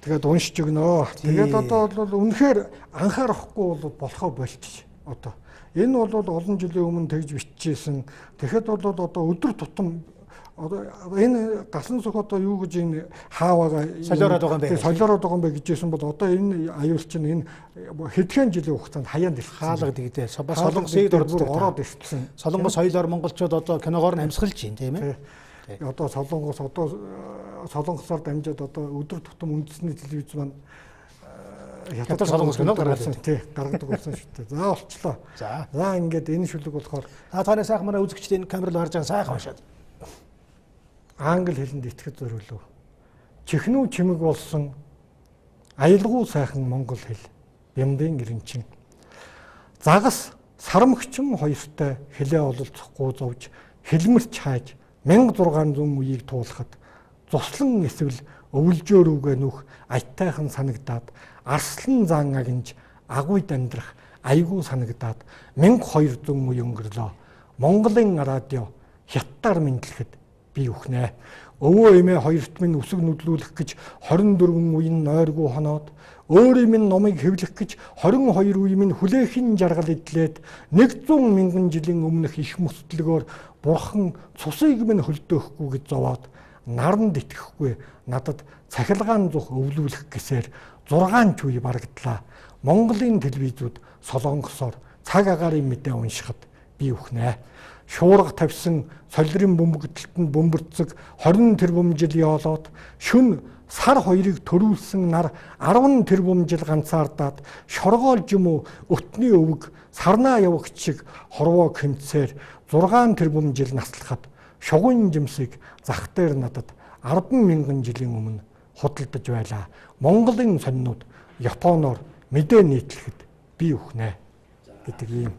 Тэгээд уншиж өгнө. Тэгээд одоо бол үнэхээр анхаарахгүй бол болохоо болчих. Одоо энэ бол олон жилийн өмнө тэгж бичижсэн. Тэгэхэд бол одоо өдөр тутам одоо энэ гасан сөх одоо юу гэж энэ хаавага солиороод байгаа юм бэ? Солиороод байгаа юм бэ гэжсэн бол одоо энэ аюул чинь энэ хэдхэн жилийн хугацаанд хаяанд ирсэн. Хаалга дэгдээ. Бас солонгосыг ороод ирсэн. Солонгос соёлоор монголчууд одоо киногоор нь амьсгалж байна тийм ээ. Одоо солонгосоор дамжаад одоо өдөр тутам үндэсний телевиз маань хятад солонгос кино гаргадаг. Тий, гаргадаг болсон шүү дээ. За болчлоо. За ингээд энэ шүлэг болохоор таны сайхан манай үзэгчдийн камерал харж байгаа сайхан уншаад. Англи хэлэнд итгэж зориулв. Чихнүү чимэг болсон аялгүй сайхан монгол хэл. Бямбын ирэнчин. Загас сарамгчин хоёртой хэлээ ололцохгүй зовж хэлмэрч хааж 1600 үеийг туулахад зуслан эсвэл өвлжөө рүүгээ нүх айтайхан санагдаад арслан зан агинж агуйд амьдрах айгүй санагдаад 1200 үе өнгөрлөө. Монголын радио хятадаар мэдлэхэд би үхнэ. Өвөө эмээ хоёрт минь үсэг нүдлүүлэх гэж 24 үеийн нойргүй хоноод өөр минь номыг хэвлэх гэж 22 үе минь хүлээхэн жаргал идлээд 100,000 жилийн өмнөх их мөстлөгөөр бурхан цусыг минь хөлдөөхгүй гэж зовоод наранд итгэхгүй надад цахилгаан зүх өвлүүлэх гэсээр 6 ч үе барагдлаа. Монголын телевизүүд солонгосоор цаг агаарын мэдээ уншихад би үхнэ. Шуурга тавьсан солирын бөмбөгдөлтөнд бөмбөрцөг 20 тэрбум жил яолоод шүн сар хоёрыг төрүүлсэн нар 10 тэрбум жил ганцаардаад шоргоолж юм уу өтний өвөг сарнаа явагч шиг хорвоо хэмцээр 6 тэрбум жил наслахад шугын жимсийг зах дээр надад 10,000 жилийн өмнө худалдаж байлаа. Монголын сонинууд Японоор мэдээ нийтлэхэд би үхнэ гэдэг юм.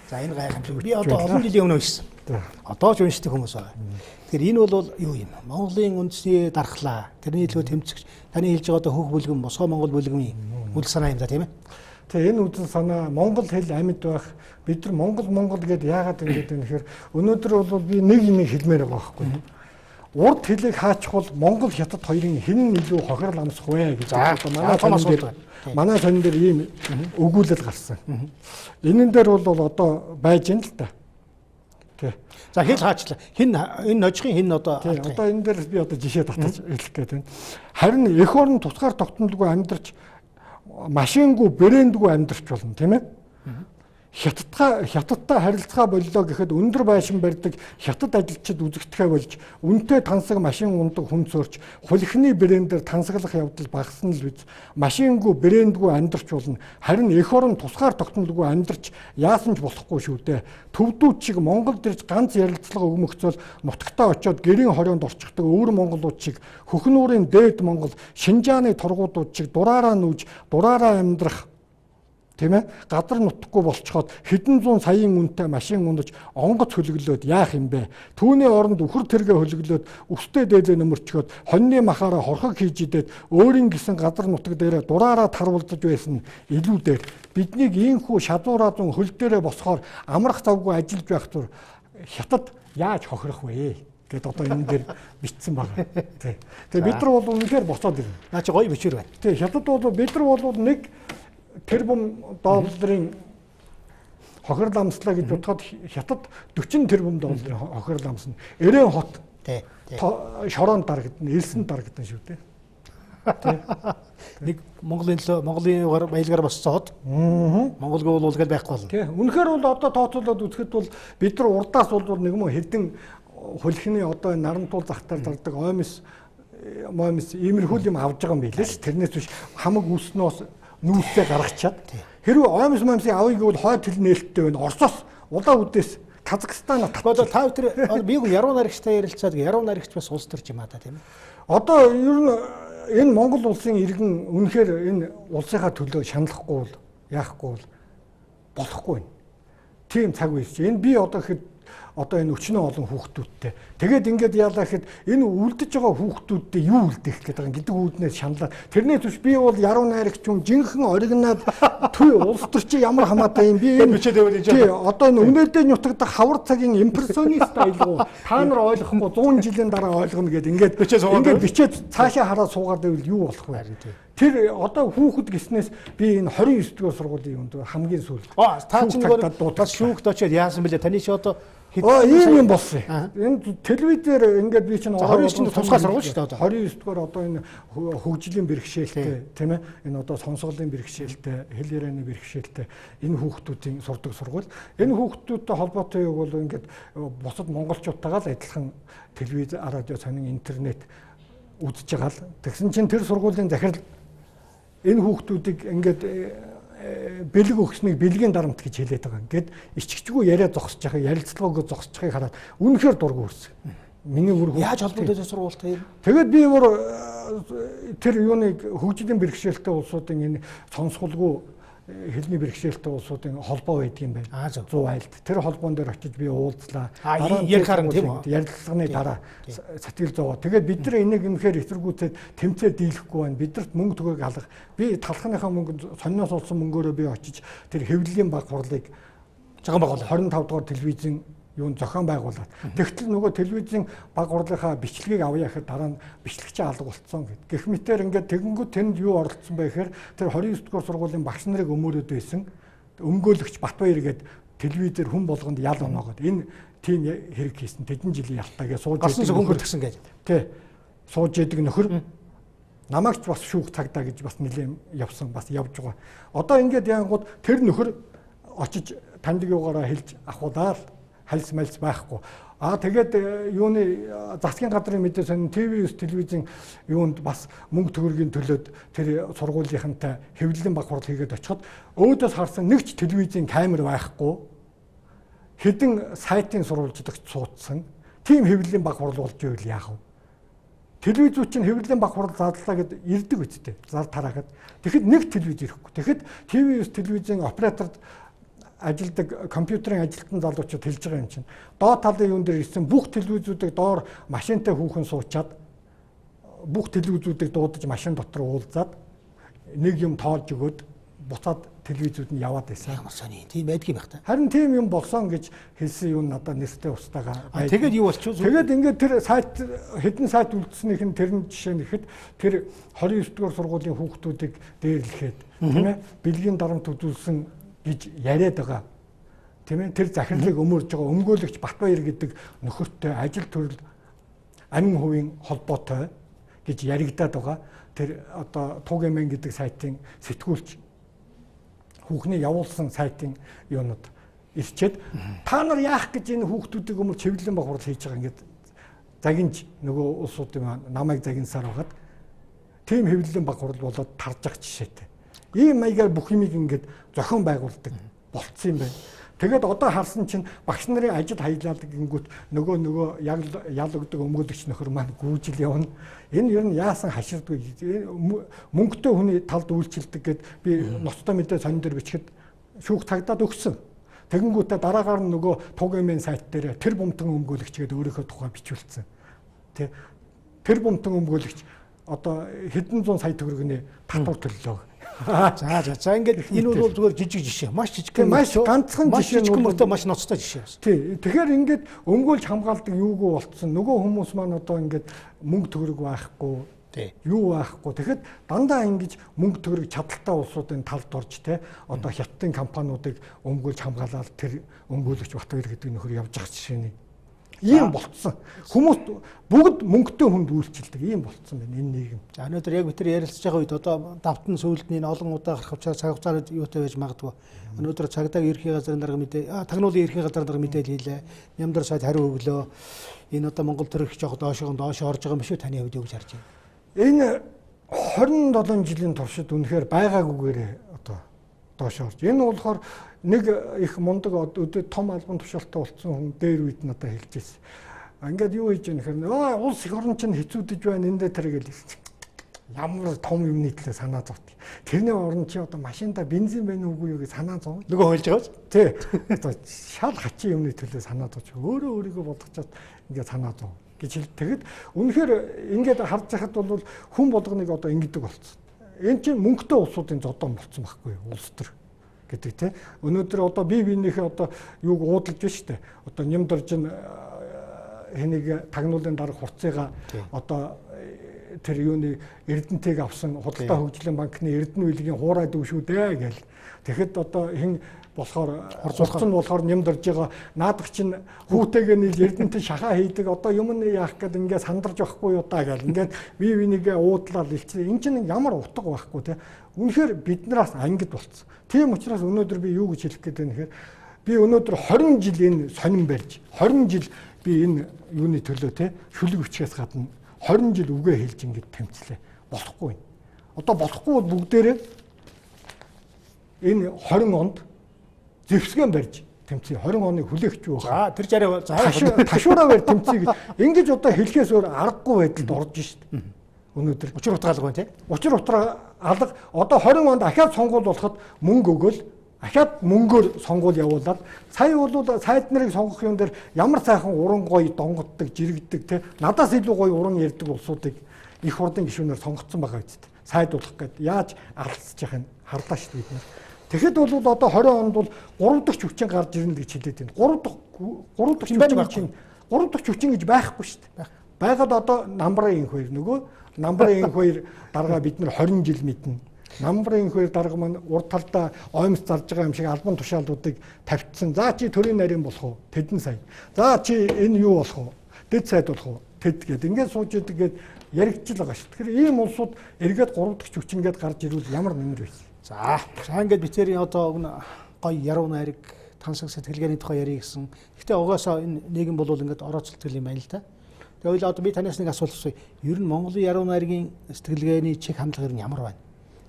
За энэ гайхамшиг. Би одоо олон жилийн өмнө уншсан. Одоо ч уншдаг хүмүүс байгаа. Тэгэхээр энэ бол юу юм? Монголын үндэсний дархлаа, тэрний илүү тэмцэгч, таны хэлж байгаа одоо хөх бүлгэн, босгоо монгол бүлгэн үйл санаа юм да тийм ээ. Тэгээ энэ үйл санаа монгол хэл амьд байх. Бид нар монгол гэдээ яагаад ингэж юм гэхээр өнөөдөр бол би нэг юм хэлмээр байгаа байхгүй. Урд хэлийг хаачих бол монгол хятад хоёрын хэн илүү хохирол амсах вэ гэж манай сонин дээр ийм өгүүлэл гарсан. Энэн дээр бол одоо байж ин л та. Тий. За хэл хаачлаа. Хин энэ ножихын хин одоо энэ дээр би одоо жишээ татаж хэлэх гээд байна. Харин эх орн тусгаар тогтнолгүй амьдарч машингүй брэндгүй амьдарч болно тийм ээ. Хятадтай харилцаа боллоо гэхэд өндөр байшин барьдаг хятад ажилчид үзэгдэхээ болж үнэтэй тансаг машин ундаг хүн цөөрч хулхны брэндээр тансаглах явдал багасна л биз. Машингүй брэндгүй амьдарч болно. Харин эх орн тусгаар тогтнолгүй амьдарч яасан ч болохгүй шүү дээ. Төвдүүд шиг Монголд ирж ганц ярилцлага өгмөгцөл нутагтаа очиод гэрийн хорионд орчихдаг өөр монголууд шиг хөхнүүрийн дээд Монгол Шинжааны торгуудууд шиг дураараа нүүж дураараа амьдрах тийм ээ гадар нутхгүй болцоход хэдэн зуун саяын үнэтэй машин унаж онгоц хөлөглөөд яах юм бэ? Түүний оронд үхэр тэргээ хөлөглөөд өстэй дээдээ нөмөрчгөөд хоньны махаараа хорхог хийж идээд өөрийн гисэн гадар нутаг дээрээ дураараа тарвалдаж байсан илүү дээр биднийг ийхүү шадуураа зун хөл дээрээ босохоор амрах завгүй ажиллаж байх тур хятад яаж хохирох вэ? Гэт одоо энэ дээр бичсэн байна. Тий. Тэгээ бид нар бол үнэхээр босоод ирнэ. Наа чи гоё бичвэр байна. Тий. Хятад бол бид нар бол нэг тэрбум долларын хохирол амслаа гэж бодоход хятад 40 тэрбум долларын хохирол амсна. Эрээн хот. Тий. Шороонд дарагдана, элсэнд дарагдана шүү дээ. Нэг Монголын баялгаар босцоо хот. Монгол гол гэж байхгүй болно. Тий. Үнэхээр бол одоо тооцоолоод үзэхэд бол бид нар урдаас бол нэг юм хэдэн хөлхний одоо нарантуул захтаар дардаг оймс иймэрхүү юм авж байгаа юм билээ ш. Тэрнээс биш хамаг үснөөс нүүсээ гаргачаад хэрвээ оймс момсыг авъя гэвэл хойд хил нээлттэй байна. Оросоос улаан үдээс Казахстан одоо та бүхэн би яруу наригчтай ярилцаад яруу наригч бас улс төрч юм аа та тийм ээ. Одоо ер нь энэ Монгол улсын иргэн үнэхээр энэ улсынхаа төлөө шаналхгүй бол яахгүй бол болохгүй байна. Тийм цаг үе чи. Энэ би одоо хэд одоо энэ өчнөө олон хүүхдүүдтэй. Тэгээд ингээд яалаа гэхэд энэ үлдэж байгаа хүүхдүүдтэй юу үлдээх гэдэг үүднээс шаналаа. Тэрнээс биш би бол яруу найрагч юм жинхэнэ оригинал төв улс төрчийн ямар хамаатай юм би энэ бичээд өгөөд тий одоо энэ үнэтэй нутагдах хавар цагийн импрессионист айлгуу та нар ойлгохгүй 100 жилийн дараа ойлгоно гэдэг ингээд бичээд цаашаа хараад суугаад байвал юу болох вэ? Тэр одоо хүүхэд гиснээс би энэ 29 дугаар сургуулийн юунд хамгийн сүүлд та чинь нөгөө шүүхт очиод яасан бэлээ таны чи одоо ийм юм болсон. Энэ телевизээр ингээд би чинь 29 тусгай сургууль шүү дээ. 29 дугаар одоо энэ хөгжлийн бэрхшээлтэй тийм ээ. Энэ одоо сонсголын бэрхшээлтэй, хэл ярианы бэрхшээлтэй энэ хүүхдүүдийн сурдаг сургууль. Энэ хүүхдүүдтэй холбоотой юу бол ингээд бусад монголчуудтайгаа л адилхан телевиз, радио, сонин, интернет үзэж байгаа л. Тэгсэн чинь тэр сургуулийн захирал энэ хүүхдүүдийг ингээд бэлэг өгснийг бэлгийн дарамт гэж хэлээд байгаа. Ингээд ичгчгүй яриа зогсож байгаа, ярилцлагыг зогсож байгааг хараад үнэхээр дургүй үрсэн. Миний үр яаж холбоотой сургуультай юм? Тэгээд би тэр юуныг хөгжлийн бэрхшээлтэй улсуудын энэ сонсголгүй хэлний бэрхшээлтэй улсуудын холбоо байдаг юм байна. 100 айлд. Тэр холбоон дээр очиж би уулзлаа. Яг харин тийм үү? Ярилцлагын дараа сэтгэл зовоо. Тэгээд бид нар энийг үнэхээр эсэргүүцээд тэмцээ дийлэхгүй байна. Бидэрт мөнгө төгөөг алга. Би талхныхаа мөнгө сонноос олсон мөнгөөрөө би очиж тэр хэвлэлийн баг хурлыг зохион байгуулалт 25 дугаар телевизийн юунд зохион байгуулад. Тэгтэл нөгөө телевизийн баг хурлынхаа бичлэгийг авъя гэхэд дараа нь бичлэгчээ алга болцсон гэд. Гэх мэтээр ингээд тэгэнгүүт тэнд юу оролцсон бэ гэхээр тэр 29 дугаар сургуулийн багш нарыг өмөрөөд байсан өмгөөлөгч Батбаяр гээд телевизээр хүн болгонд ял оноогод энэ тийм хэрэг хийсэн тэдэн жилийн ялтаагээ сууж идэг хөнгөр тгсэн гэж. Тий. Сууж идэг нөхөр намаагч бас шүүх цагдаа гэж бас нэлээд явсан бас явж байгаа. Одоо ингээд яангууд тэр нөхөр очиж таньдаг юугаараа хэлж ахуулаад хальс мальс байхгүй. Тэгээд юуны засгийн газрын мэдээ сонин ТV9 телевизийн юунд бас мөнгө төгрөгийн төлөөд тэр сургуулийнхантай хэвлэлийн баг хурал хийгээд очиход өөдөөс харсан нэг ч телевизийн камер байхгүй. Хэдэн сайтын сурвалжлагч суудсан. Тим хэвлэлийн баг хурал болж ивэл яах вэ? Телевизүүд чинь хэвлэлийн баг хурал задлаа гэд ирдэг үстэй. Зар тараагаад. Тэгэхэд нэг телевиз ирэхгүй. Тэгэхэд ТV9 телевизийн операторд ажилдаг компьютерийн ажилтан залуучууд хэлж байгаа юм чинь. Доод талын юун дээр ирсэн бүх телевизүүдийг доор машинтай хүүхэн суучаад бүх телевизүүдийг дуудаж машин дотор уулзаад нэг юм тоолж өгөөд буцаад телевизүүд нь яваад байсан. Ямар сони тийм байдгийн байх та. Харин тийм юм болсон гэж хэлсэн юм надад нэртэй устаага. Тэгээд юу болчихв? Тэгээд ингээд тэр сайт хэдэн сайт үлдснийх нь тэрний жишээ нь ихэд тэр 29 дугаар сургуулийн хүүхдүүдийг дээрлэхэд тийм ээ бэлгийн дарамт үзүүлсэн гэж яриад байгаа. Тийм ээ тэр захирлыг өмөрж байгаа өмгөөлөгч Батбаяр гэдэг нөхөртэй ажил төрөл амин хувийн холбоотой гэж яригадаад байгаа. Тэр одоо Тугэмэн гэдэг сайтын сэтгүүлч хүүхний явуулсан сайтын юунууд ирчээд та нар яах гэж энэ хүүхдүүдийг өмөр чивлэн баг хурал хийж байгаа ингээд загинж нөгөө улсуудын намайг загинсаар байгаад тийм хэвлэлийн баг хурал болоод тарж ах жишээтэй. Ийм маягаар бүх юмыг ингээд зохион байгуулдаг болцсон юм байна. Тэгээд одоо харсан чинь багш нарын ажил хаялаад гингүүт нөгөө ял өгдөг өмгөөлөгч нөхөр маань гүйжил явна. Энэ ер нь яасан хаширдгүй мөнгөтэй хүний талд үйлчилдэг гэд би ноцтой мэдээ сонин дээр бичгэд шүүх тагдаад өгсөн. Тэгэнгүүтээ дараагаар нь нөгөө Тугэмэн сайт дээр тэр бумтан өмгөөлөгч гээд өөрийнхөө тухай бичүүлсэн. Тэр бумтан өмгөөлөгч одоо хэдэн зуун сая төгрөгийн татвар төллөө. За ингээд энэ бол зүгээр жижиг жишээ. Маш жижиг. Маш ганцхан жишээ нь бол маш ноцтой жишээ байна. Тий. Тэгэхээр ингээд өмгөөлж хамгаалдаг юугүй болцсон. Нөгөө хүмүүс маань одоо ингээд мөнгө төгрөг байхгүй Юу байхгүй. Тэгэхэд дандаа ингэж мөнгө төгрөг чадaltaй улсуудын талд орж те одоо хятадын компаниудыг өмгөөлж хамгаалаад тэр өмгөөлөгч Батбаяр гэдэг нөхөр явж байгаа жишээний ийм болцсон. Хүмүүс бүгд мөнгөтэй хүнд үйлчилдэг ийм болцсон байна энэ нийгэм. За өнөөдөр яг бид нар ярилцж байгаа үед одоо давтан сүүлдний олон удаа гарах учраас цаг хугацаанд юутай байж магадгүй. Өнөөдөр цагдаагийн ерхий газрын дарга тагнуулын ерхий газрын дарга мэдээлэл хийлээ. Нямдар сайд хариу өглөө. Энэ одоо Монгол төрөх жоох доош орж байгаа юм шүү таны хувьд юу гэж харж байна? Энэ 27 жилийн туршид үнэхээр байгаагүйгээр одоо доош орж. Энэ болохоор нэг их мундаг өдөө том албан тушаалтай болсон хүн дээр үед надад хэлж ирсэн. Ингээд юу хийж яах вэ? Улс их орн чинь хэцүүдэж байна энэ дээр тэр гэл. Ямар том юмны төлөө санаа зовт. Тэрний орн чи одоо машинда бензин байна уугүй юу гэж санаа зов. Нөгөө хойлж байгаа ч. Тий. Одоо шал хачин юмны төлөө санаа зовч. Өөрөө өөрийгөө бодгочоод ингээд санаа зов гэж хэл. Тэгэд үнэхээр ингээд харж байхад бол хүн болгоныг одоо ингэдэг болцсон. Энэ чинь мөнгөтэй улсуудын зодон болцсон байхгүй юу? Улс төр гэдэг тий. Өнөөдөр одоо бие биенийхээ одоо юуг уудалж байна шүү дээ. Одоо нямдарж хэнийг тагнуулын дарга хурцыгаа одоо тэр юуны Эрдэнэтэйг авсан худалдаа хөгжлийн банкны Эрдэнэ үйлгийн хуурай дүү шүү дээ гэл. Тэгэхэд одоо хэн болохоор хурц нь болохоор нямдарж байгаа наадах чинь хүүтэйгээ нийл Эрдэнэтэй шахаа хийдэг одоо юм нь яах гээд ингээд сандарж байхгүй юу та гэл. Ингээд бие бинийгээ уудлаад илчээ. Энд чинь ямар утга байхгүй те. Үнэхээр биднээс ангид болцсон. Тийм учраас өнөөдөр би юу гэж хэлэх гээд байна гэхээр би өнөөдөр 20 жил энэ сонин барьж 20 жил би энэ юуны төлөө те шүлэг өчгөөс гадна 20 жил үгээ хэлж ингэж тэмцлээ. Болохгүй. Одоо болохгүй бол бүгдээрээ энэ 20 онд зэвсгэн барьж тэмцээ 20 оны хүлээгч юу байна. Тэр жараа ташуураа барь тэмцээ гэж ингэж одоо хэлхээс өөр аргагүй байдалд орж шít. Өнөөдөр учир утгаалга байна тий. Учир утга алга одоо 20 онд ахаад сонгуул болоход мөнгө өгөөл ахаад мөнгөөр сонгуул явуулаад сая бол сайд нарыг сонгох юм дээр ямар сайхан уран гоё донгоддаг жирэгдэг те надаас илүү гоё уран ярьдаг улсуудыг их хурдын гишүүнээр сонгоцсон байгаа үст. Сайд болох гээд яаж алцж яхах нь харлаа шүү дээ бид нар. Тэгэхэд бол одоо 20 онд бол 3 дахь хүчин гарч ирнэ гэж хэлээд байна. 3 дахь хүчин гэж байхгүй шүү дээ. Байгаад одоо намбарын инх хоёр нөгөө намбарын инх хоёр дарга бид нар 20 жил мэднэ. Намбарын инх хоёр дарга маань урд талдаа оймс зарж байгаа юм шиг албан тушаалуудыг тавьчихсан. За чи төрийн нарийн болох уу? Тэдэн сая. За чи энэ юу болох уу? Дэд сайд болох уу? Тэд гээд ингээд сууж идэг гээд яригдчихл байгаа шүү. Тэгэхээр ийм улсууд эргээд 3 дахь хүчин гээд гарч ирвэл ямар нэмэр вэ? За ингээд битэрийн одоо гоё яруу найраг тансаг сэтгэлгээний тухай ярих гэсэн. Гэхдээ угаасаа энэ нийгэм бол ингээд орооцолтгол юм байна л да. Тэгвэл одоо би танаас нэг асуулт асууя. Ер нь Монголын яруу найргийн сэтгэлгээний чиг хандлага нь ямар байна?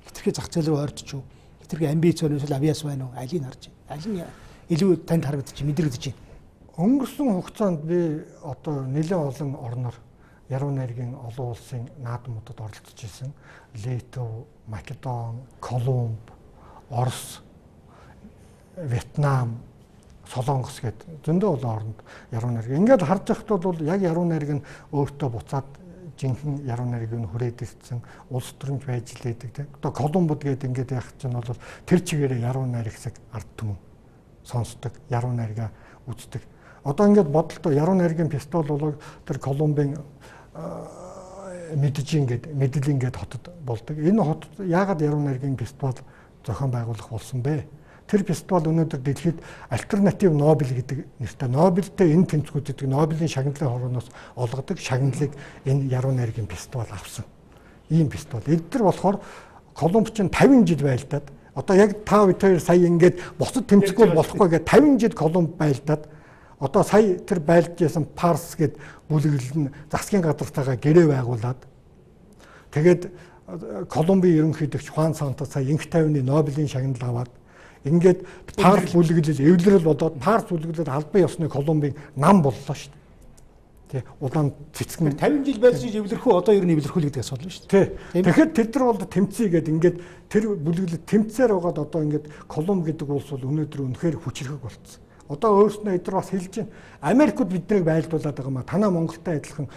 Хитрхи зах зээл рүү ойртож юу? Хитрхи амбиц байна уу? Эсвэл авиас байна уу? Алийг харж байна? Аль нь илүү танд харагдчих, мэдрэгдэж байна? Өнгөрсөн хугацаанд би одоо нэлээд олон орноор яруу найргийн олон улсын наадмуудад оролцож исэн. Литв, Македон, Колумб, Орос, Вьетнам, Солонгос гэдэг зөндөө олон орнд яруу найраг. Ингээд харж байхад бол яг яруу найраг нь өөртөө буцаад жинхэнэ яруу найргийг нь хүрээд ирсэн улс төрөмж байж лээдэг тийм. Одоо Колумбд гээд ингээд яах чинь бол тэр чигээрээ яруу найраг хэсэг ард түмэн сонсдог, яруу найргаа үздэг. Одоо ингээд бодолтой яруу найргийн фестивал болоо тэр Колумбын Медельин гээд хотод болдог. Энэ хотод яагаад яруу найргийн фестивал зохион байгуулах болсон бэ? Тэр фестивал өнөөдөр дэлхийд альтернатив Нобель гэдэг нэртэй Нобельтэй энэ тэмцгүүд гэдэг Нобелийн шагналын хорооноос олгодог шагналыг энэ яруу найргийн фестивал авсан. Ийм фестивал. Эдгээр болохоор Колумб чинь 50 жил байлдаад одоо яг та хоёр сая ингээд бусад тэмцгүүл болохгүй гэж 50 жил Колумб байлдаад одоо сая тэр байлдж ясан Парс гээд бүлэглэл нь засгийн газартайгаа гэрээ байгуулад тэгээд Колумбийн ерөнхийлөгч Хуан Сантос сая инх тайвны Нобелийн шагнал аваад ингээд Парс бүлэглэл эвлэрэл бодоод Парс бүлэглэл албан ёсны Колумбийн нам боллоо шүү дээ. Тэ улаан цэцгэн 50 жил байсан чинь эвлэрхүү одоо ер нь эвлэрхүү л гэдэг асуудал шүү дээ. Тэгэхээр тэд нар бол тэмцээгээд ингээд тэр бүлэглэл тэмцээр байгаад одоо ингээд Колумб гэдэг улс бол өнөөдөр үнэхээр хүчрхэг болцсон. Одоо өөрснөө эдгээр бас хэлж байна. Америкт биднийг байлдуулаад байгаа маа танаа Монголтай адилхан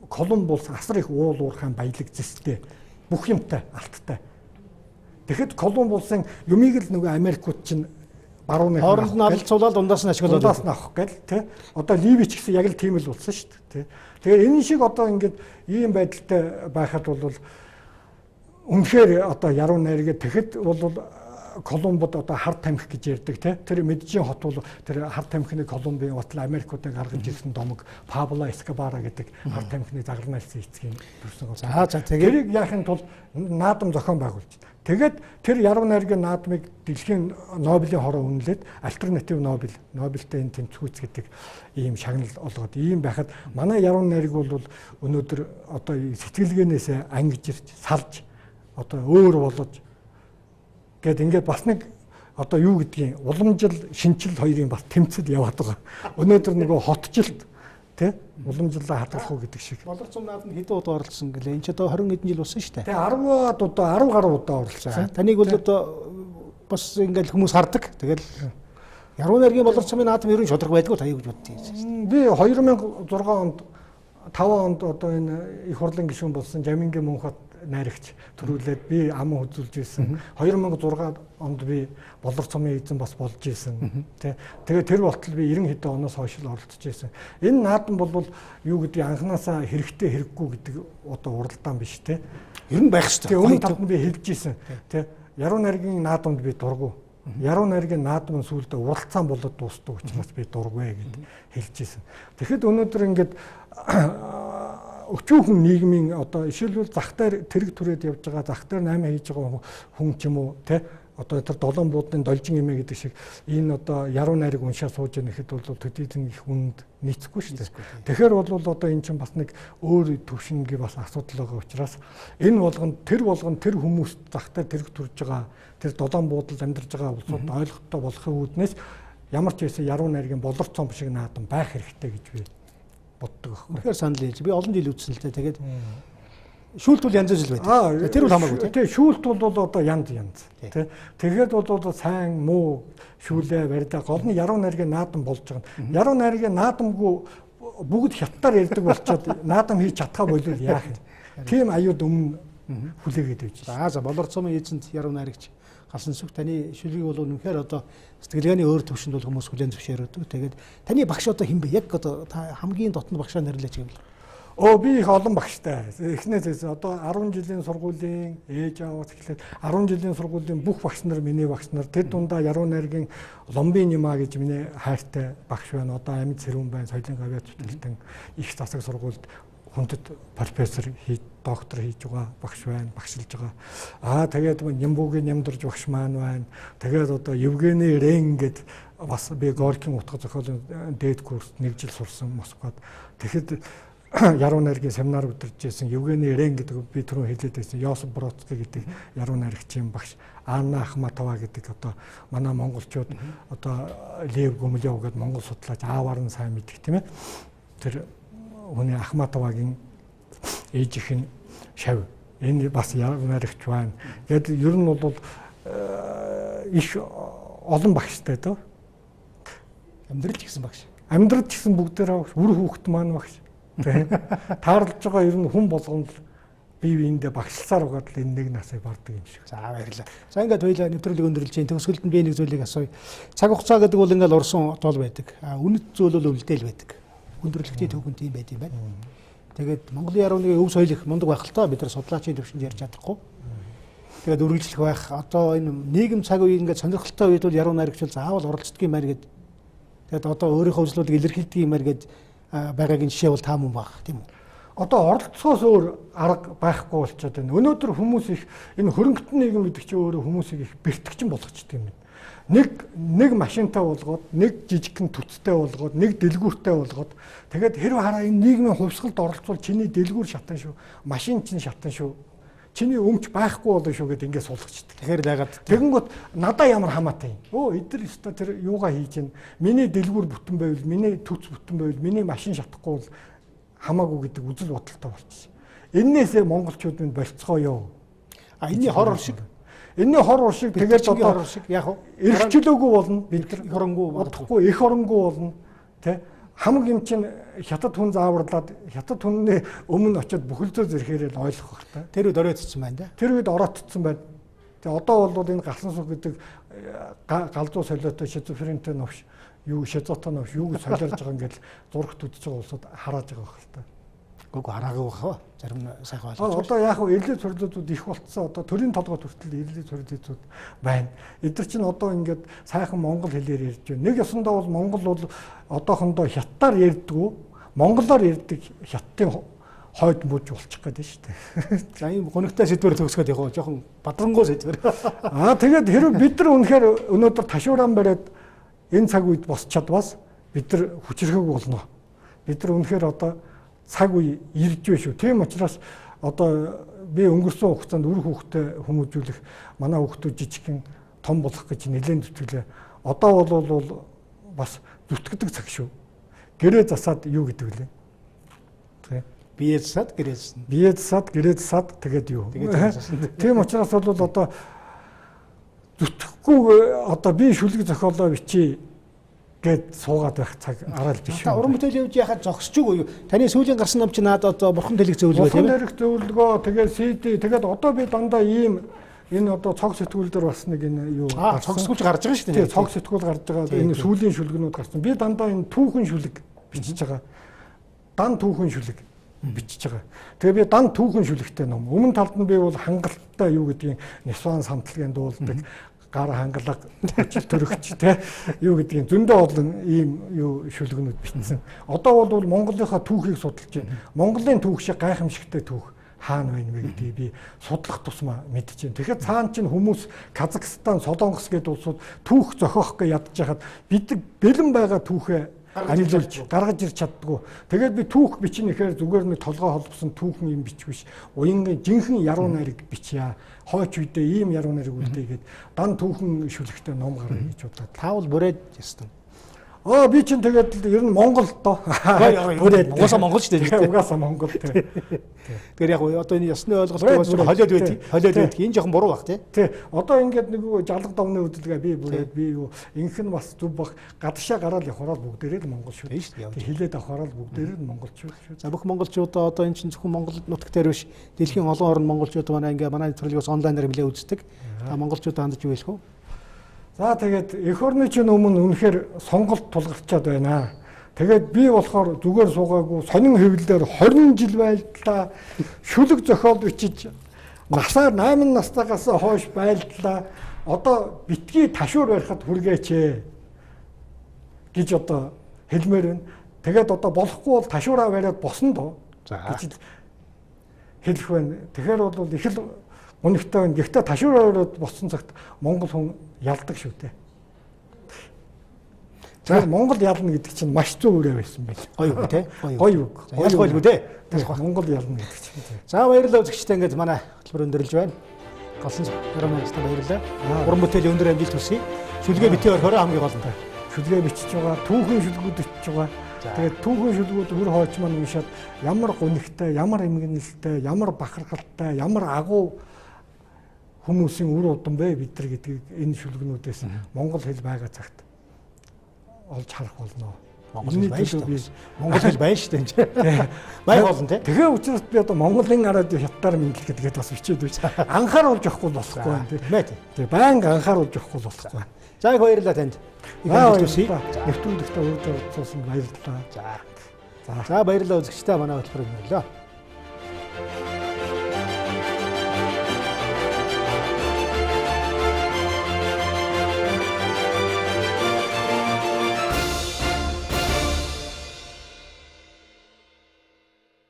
Колумб улс асар их уул уурхайн баялаг зэстэй бүх юмтай алттай. Тэгэхэд Колумб улсын юмыг л нөгөө Америкууд чинь барууны хооронд нь алцуулаад дундаас нь ашиглаад дундаас нь авах гэл тий. Одоо Ливи ч гэсэн яг л тийм л болсон шүү дээ тий. Тэгэхээр энэ шиг одоо ингээд ийм байдалтай байхад бол үнэхээр одоо яруу найргээ тэгэхэд бол Колумбод одоо хар тамхи гэж ярьдаг тий. Тэр Меджин хот бол тэр хар тамхины Колумбийн утал Америкуудыг гаргаж ирсэн домог Пабло Эскобара гэдэг хар тамхины загалмайлсан эцгийн төрсөн. За тэгээд тэрийг яахын тулд наадам зохион байгуулж. Тэгээд тэр яруу найргийн наадмыг дэлхийн Нобелийн хороо үнэлээд альтернатив Нобелтэй энэ тэмцгүүц гэдэг ийм шагнал олгоод ийм байхад манай яруу найраг бол өнөөдөр одоо сэтгэлгээнээс ангижирч салж одоо өөр болгож гэд ингээд бас нэг одоо юу гэдгийг уламжил шинчил хоёрын бас тэмцэл яваад байгаа. Өнөөдөр нөгөө хотжилт тий уламжлалаа хадгалах уу гэдэг шиг. Болорцом наадамд хэдэн удаа оролцсон гэлээ. Энд ч одоо 20 хэдэн жил болсон шүү дээ. Тий 10 удаа 10 гаруй удаа оролцсон. Таныг бол одоо бас ингээд хүмүүс хардаг. Тэгэл яруу найргийн болорцомын наадам ерөн шудраг байдгүй таяа гэж боддгийг. Би 2006 онд 5 онд одоо энэ их хурлын гишүүн болсон Жамингийн Мөнхбат найрагч төрүүлээд би ам үзүүлж ирсэн. 2006 онд би болорцомын эзэн бас болж ирсэн. Тэгээ тэр болтол би 90 хэдэн оноос хойш л оролцож ирсэн. Энэ наадам бол юу гэдэг анханасаа хэрэгтэй хэрэггүй гэдэг одоо уралдаан биш те. Ер нь байх шүү дээ. Өмнө талд нь би хэлж ирсэн. Тэ яруу найргийн наадамд би дургу. Яруу найргийн наадам нь сүүлдээ уралцаан болоод дуустдаг учраас би дургвэ гэд хэлж ирсэн. Тэгэхэд өнөөдөр ингээд өчүүхэн нийгмийн одоо ишүүлбэл зах дээр тэрэг түрээд явж байгаа зах дээр 8 хийж байгаа хүн ч юм уу те одоо тэр долоон буудын должин эмээ гэдэг шиг энэ одоо яруу найраг уншаа сууж яах гэхэд бол төдийдэн их хүнд нийцэхгүй шүү дээ. Тэгэхээр бол одоо энэ чинь бас нэг өөр төвшингийн бас асуудал байгаа учраас энэ болгоно тэр хүмүүст зах дээр тэрэг түрж байгаа тэр долоон буудалд амьдарч байгаа улсууд ойлгохтой болохын үүднээс ямар ч байсан яруу найргийн болорцом шиг наадам байх хэрэгтэй гэж би боддог байхгүй. Тэгэхээр санал хийж би олон жил үзсэн л дээ. Тэгээд шүүлт бол янз бүр байдаг. Тэр бол хамаагүй тийм. Шүүлт бол одоо янз. Тийм. Тэгэхээр бол сайн муу шүүлээ барьдаг. Гол нь яруу найргийн наадам болж байгаа. Яруу найргийн наадамгүй бүгд хятадаар ярьдаг болчоод наадам хийж чадхаа болов яах юм. Тийм аюуд өмнө хүлээгээд байж. За болорцомын эзэнт яруу найрагч галсан сүх таны шүлгийг бол үнэхээр одоо сэтгэлгээний өөр төвшөнд бол хүмүүс хүлээн зөвшөөрөдөг. Тэгээд таны багш одоо хэн бэ? Яг одоо та хамгийн дотны багшаа нэрлэж гэвэл. Би их олон багштай. Эхнээс одоо 10 жилийн сургуулийн ээж аваад эхлээд 10 жилийн сургуулийн бүх багш нар миний багш нар. Тэр дундаа яруу найргийн Ломбин Нима гэж миний хайртай багш байна. Одоо амьд Сэрүүн байна. Соёлын гавьяат туталтан их засаг сургуульд хүндэт профессор доктор хийж байгаа багш байна, багшилж байгаа. Тэгээд Нямбугийн Нямдурж багш маань байна. Тэгээд одоо Евгений Рен гэдэг бас би Горькийн утга зохиолын дээд курст 1 жил сурсан Москвад. Тэгэхэд яруу найргийн семинар удирдах байсан Евгений Рен гэдэг би түрүү хэлээд байсан Йосип Бродский гэдэг яруу найрагчийн багш, Анна Ахматова гэдэг одоо манай монголчууд одоо Лев Гумилев гэдэг монгол судлаач ааваар нь сайн мэддэг тийм ээ. Тэр хүний Ахматовагийн ээжийнх нь Шав. Энэ бас яруу найрагч байна. Гэтэл ер нь бол их олон багштай дөө. Амьдралч гэсэн багш. Амьдралч гэсэн бүгдээрээ үр хүүхэд маань багш. Таарлаж байгаа ер нь хүн болгонд бие биендээ багшласаар угаад л энэ нэг насыг барддаг юм шиг. За баярлалаа. За ингээд хоёлаа нэвтрүүлэг өндөрлж чинь төгсгөлд нь би нэг зүйлийг асууя. Цаг хугацаа гэдэг бол ингээд урсан тоол байдаг. Үнэт зүйл бол үлдээл байдаг. Өндөрлөгчийн төвхөн тийм байд юм байна. Тэгээд Монголын яруу нэгэн өв соёл их мундаг байх л та бид нар судлаачийн төвшөнд ярьж чадахгүй. Тэгээд үргэлжлэх байх. Одоо энэ нийгэм цаг үеийн ингээд сонирхолтой үед бол яруу найрагч бол заавал оролцдог юм байна гэд. Тэгээд одоо өөрийнхөө үзлүүдийг илэрхийлдэг юм байна гэд байгаагийн жишээ бол тааман баг тийм үү? Одоо оролцохоос өөр арга байхгүй болчиход байна. Өнөөдөр хүмүүс их энэ хөрөнгөтөн нийгэм гэдэг чинь өөрөө хүмүүсийг их бэртгчин болгочдөг юм байна. Нэг машинтай болгоод, нэг жижигхэн түтцтэй болгоод, нэг дэлгүүртэй болгоод тэгээд хэрв хараа энэ нийгмийн хувьсгалд оролцвол чиний дэлгүүр шатан шүү, машин чинь шатан шүү, чиний өмч байхгүй болно шүү гэдээ ингээд суулгачдаг. Тэгэхээр дагаад тэгэнгүүт надаа ямар хамаатай юм. Эдгээр өстө тэр юугаа хийж чинь миний дэлгүүр бүтэн байвал, миний түтц бүтэн байвал, миний машин шатахгүй бол хамаагүй гэдэг үзэл бодолтой болчихсон. Эннээсээ монголчууд минь болцгооё. Энэний хор шиг. Энэний хор уршиг тэгээд одоо яг эрхчлөөгүй болно. Бид их оронгүй бодохгүй их оронгүй болно. Тэ хамаг юм чинь хятад хүн зааварлаад хятад хүнний өмнө очиод бүхэлдээ зэрэхээр ойлгох хэрэгтэй. Тэр үед оройтсон байна да. Тэр үед оройтсон байна. Тэгээ одоо бол энэ галсан сүх гэдэг галзуу солиотой шизофрентэй новш юу шизотой новш юу гэж солиорж байгаа ингээд зурагт үзэж байгаа улсууд харааж байгаа байх л та. Гүг хараагүй бахаа. Зарим сайхан ойлгож байна. Одоо яг хөө эрлээ цорилтууд их болцсон. Одоо төрийн толгойд хүртэл эрлээ цорилтууд байна. Эдгээр чинь одоо ингээд сайхан монгол хэлээр ярьж байна. Нэг ёсондоо бол монгол бол одоохондоо хятадаар ярьдгүй, монголоор ярьдаг хятадын хойд мууж болчих гээд шүү дээ. За ийм гонигтай сэдвэр төгсгöd яг жоохон бадрангуй сэдвэр. Тэгээд хэрвээ бид нар үнэхээр өнөөдөр ташууран бариад энэ цаг үед босч чадвас бид нар хүчрхэг болно. Бид нар үнэхээр одоо цаг үе ирж байна шүү. Тийм учраас одоо би өнгөрсөн хугацаанд үр хүүхдээ хүмүүжүүлэх манай хүүхдүүд жижигхэн том болох гэж нэлээд зүтгэлээ. Одоо бол бас зүтгэдэг цаг шүү. Гэрээ засаад юу гэдэг вэ? Бие засаад гэрээ засна. Бие засаад гэрээ засаад тэгээд юу? Тийм учраас бол одоо зүтгэхгүй одоо би шүлэг зохиолоо бичиж гээд суугаад байх цаг арай л биш. Та уран бүтээлийн үеж яхад зогсож юу? Таны сүүлийн гарсан ном чи надад одоо бурхан дэлгэх зөвлөгөө тийм ээ? Бурхан дэлгэх зөвлөгөө тэгээд CD тэгээд одоо би дандаа ийм энэ одоо цог сэтгүүл дээр бас нэг энэ юу цог сэтгүүлч гарч байгаа шүү дээ. Цог сэтгүүл гарч байгаа. Энэ сүүлийн шүлгэнүүд гарсан. Би дандаа энэ түүхэн шүлэг бичиж байгаа. Дан түүхэн шүлэг бичиж байгаа. Тэгээ би дан түүхэн шүлэгтэй ном. Өмнө талд нь би бол хангалттай юу гэдгийг Нисван самтлагын дуулдаг гар хангалга ажил төрөгч те юу гэдгийг зөндөө олон ийм юу шүлгэнүүд бичсэн. Одоо бол Монголынхаа түүхийг судалж байна. Монголын түүх шиг гайхамшигтай түүх хаана байна вэ гэдгийг би судлах тусмаа мэдчихээн. Тэгэхээр цаана чинь хүмүүс Казахстан, Солонгос гэдэг улсууд түүх зохиох гэж ядж хахад бид бэлэн байгаа түүхээ амжилж гаргаж ирч чаддгүй. Тэгээд би түүх бичнэ гэхээр зүгээр нэг толгой холбосон түүхэн юм бичих биш. Уянгийн жинхэнэ яруу найраг бичье. Хойч үедээ ийм яруу найраг үлдээгээд дан түүхэн шүлэгтэй ном гаргая гэж бодлоо. Таавал бүрээд ястан. Би чинь тэгээд ер нь Монгол доо. Бүрээд угаасаа Монгол ч дээ. Угаасаа Монгол тий. Тэгэхээр яг одоо энэ ясны ойлголтоос холиод байдаг. Холиод байдаг. Энэ жоохон буруу баг тий. Тий. Одоо ингээд нэг жалга давны хөдөлгөөн би бүрээд би юу инхэн бас зүв баг гадагшаа гараад явхараа бүгдээрээ л монгол шүү. Тий. Хилээд авахараа л бүгдээрээ л монголчууд шүү. За бүх монголчуудаа одоо энэ чинь зөвхөн Монгол нутаг дээр биш. Дэлхийн олон орн монголчууд манай ингээ манай нэвтрүүлгээс онлайнаар нэлээ үздэг. Та монголчуудаа хандаж юу хэлэх вэ? За тэгээд эх орны чинь өмнө үнэхээр сонголт тулгарчаад байна. Тэгээд би болохоор зүгээр суугаагүй сонин хэвлэлээр 20 жил байлдлаа. Шүлэг зохиол бичиж насаар 8 настайгаас хойш байлдлаа. Одоо битгий ташуур барихад хүргээч гэж одоо хэлмээр байна. Тэгээд одоо болохгүй бол ташуураа бариад босно доо гэж хэлэх байна. Тэгэхээр бол их л гонигтай байна. Гэхдээ ташуураа бариад босон цагт монгол хүн ялдаг шүү дээ. За Монгол ялна гэдэг чинь маш зөв үрээ байсан байл. Гоё үг тий. Гоё үг. Ялгаагүй л үү дээ. Монгол ялна гэдэг чинь. За баярлалаа үзэгчдээ ингээд манай хөтөлбөр өндөрлж байна. Голсон ярмагчтай баярлалаа. Уран бүтээлийн өндөр амжилт хүсье. Шүлгээ битээ орхороо хамгийн гол нь. Шүлгээ бичиж байгаа, түүхэн шүлгүүд бичиж байгаа. Тэгээд түүхэн шүлгүүд хөр хойч маань уншаад ямар гонигтай, ямар эмгэнэлтэй, ямар бахархалтай, ямар агуу хүмүүсийн үр удам бэ бид нар гэдгийг энэ шүлгнүүдээс монгол хэл байгаа цагт олж харах болно. Монгол хэл байна шүү дээ. Монгол хэл байна шүү дээ. Байх болно тий. Тэгээ учраас би одоо Монголын радио хятадаар мэдлэх гэдгээд бас бичээд байж. Анхааруулж явахгүй болохгүй байна тий. Тий байнга анхааруулж явахгүй болохгүй байна. За их баярлалаа танд. Нэвтрүүлэгтээ урьж оролцуулсан баярлалаа. За баярлалаа үзэгчдээ манай хөтөлбөр өндөрлөө.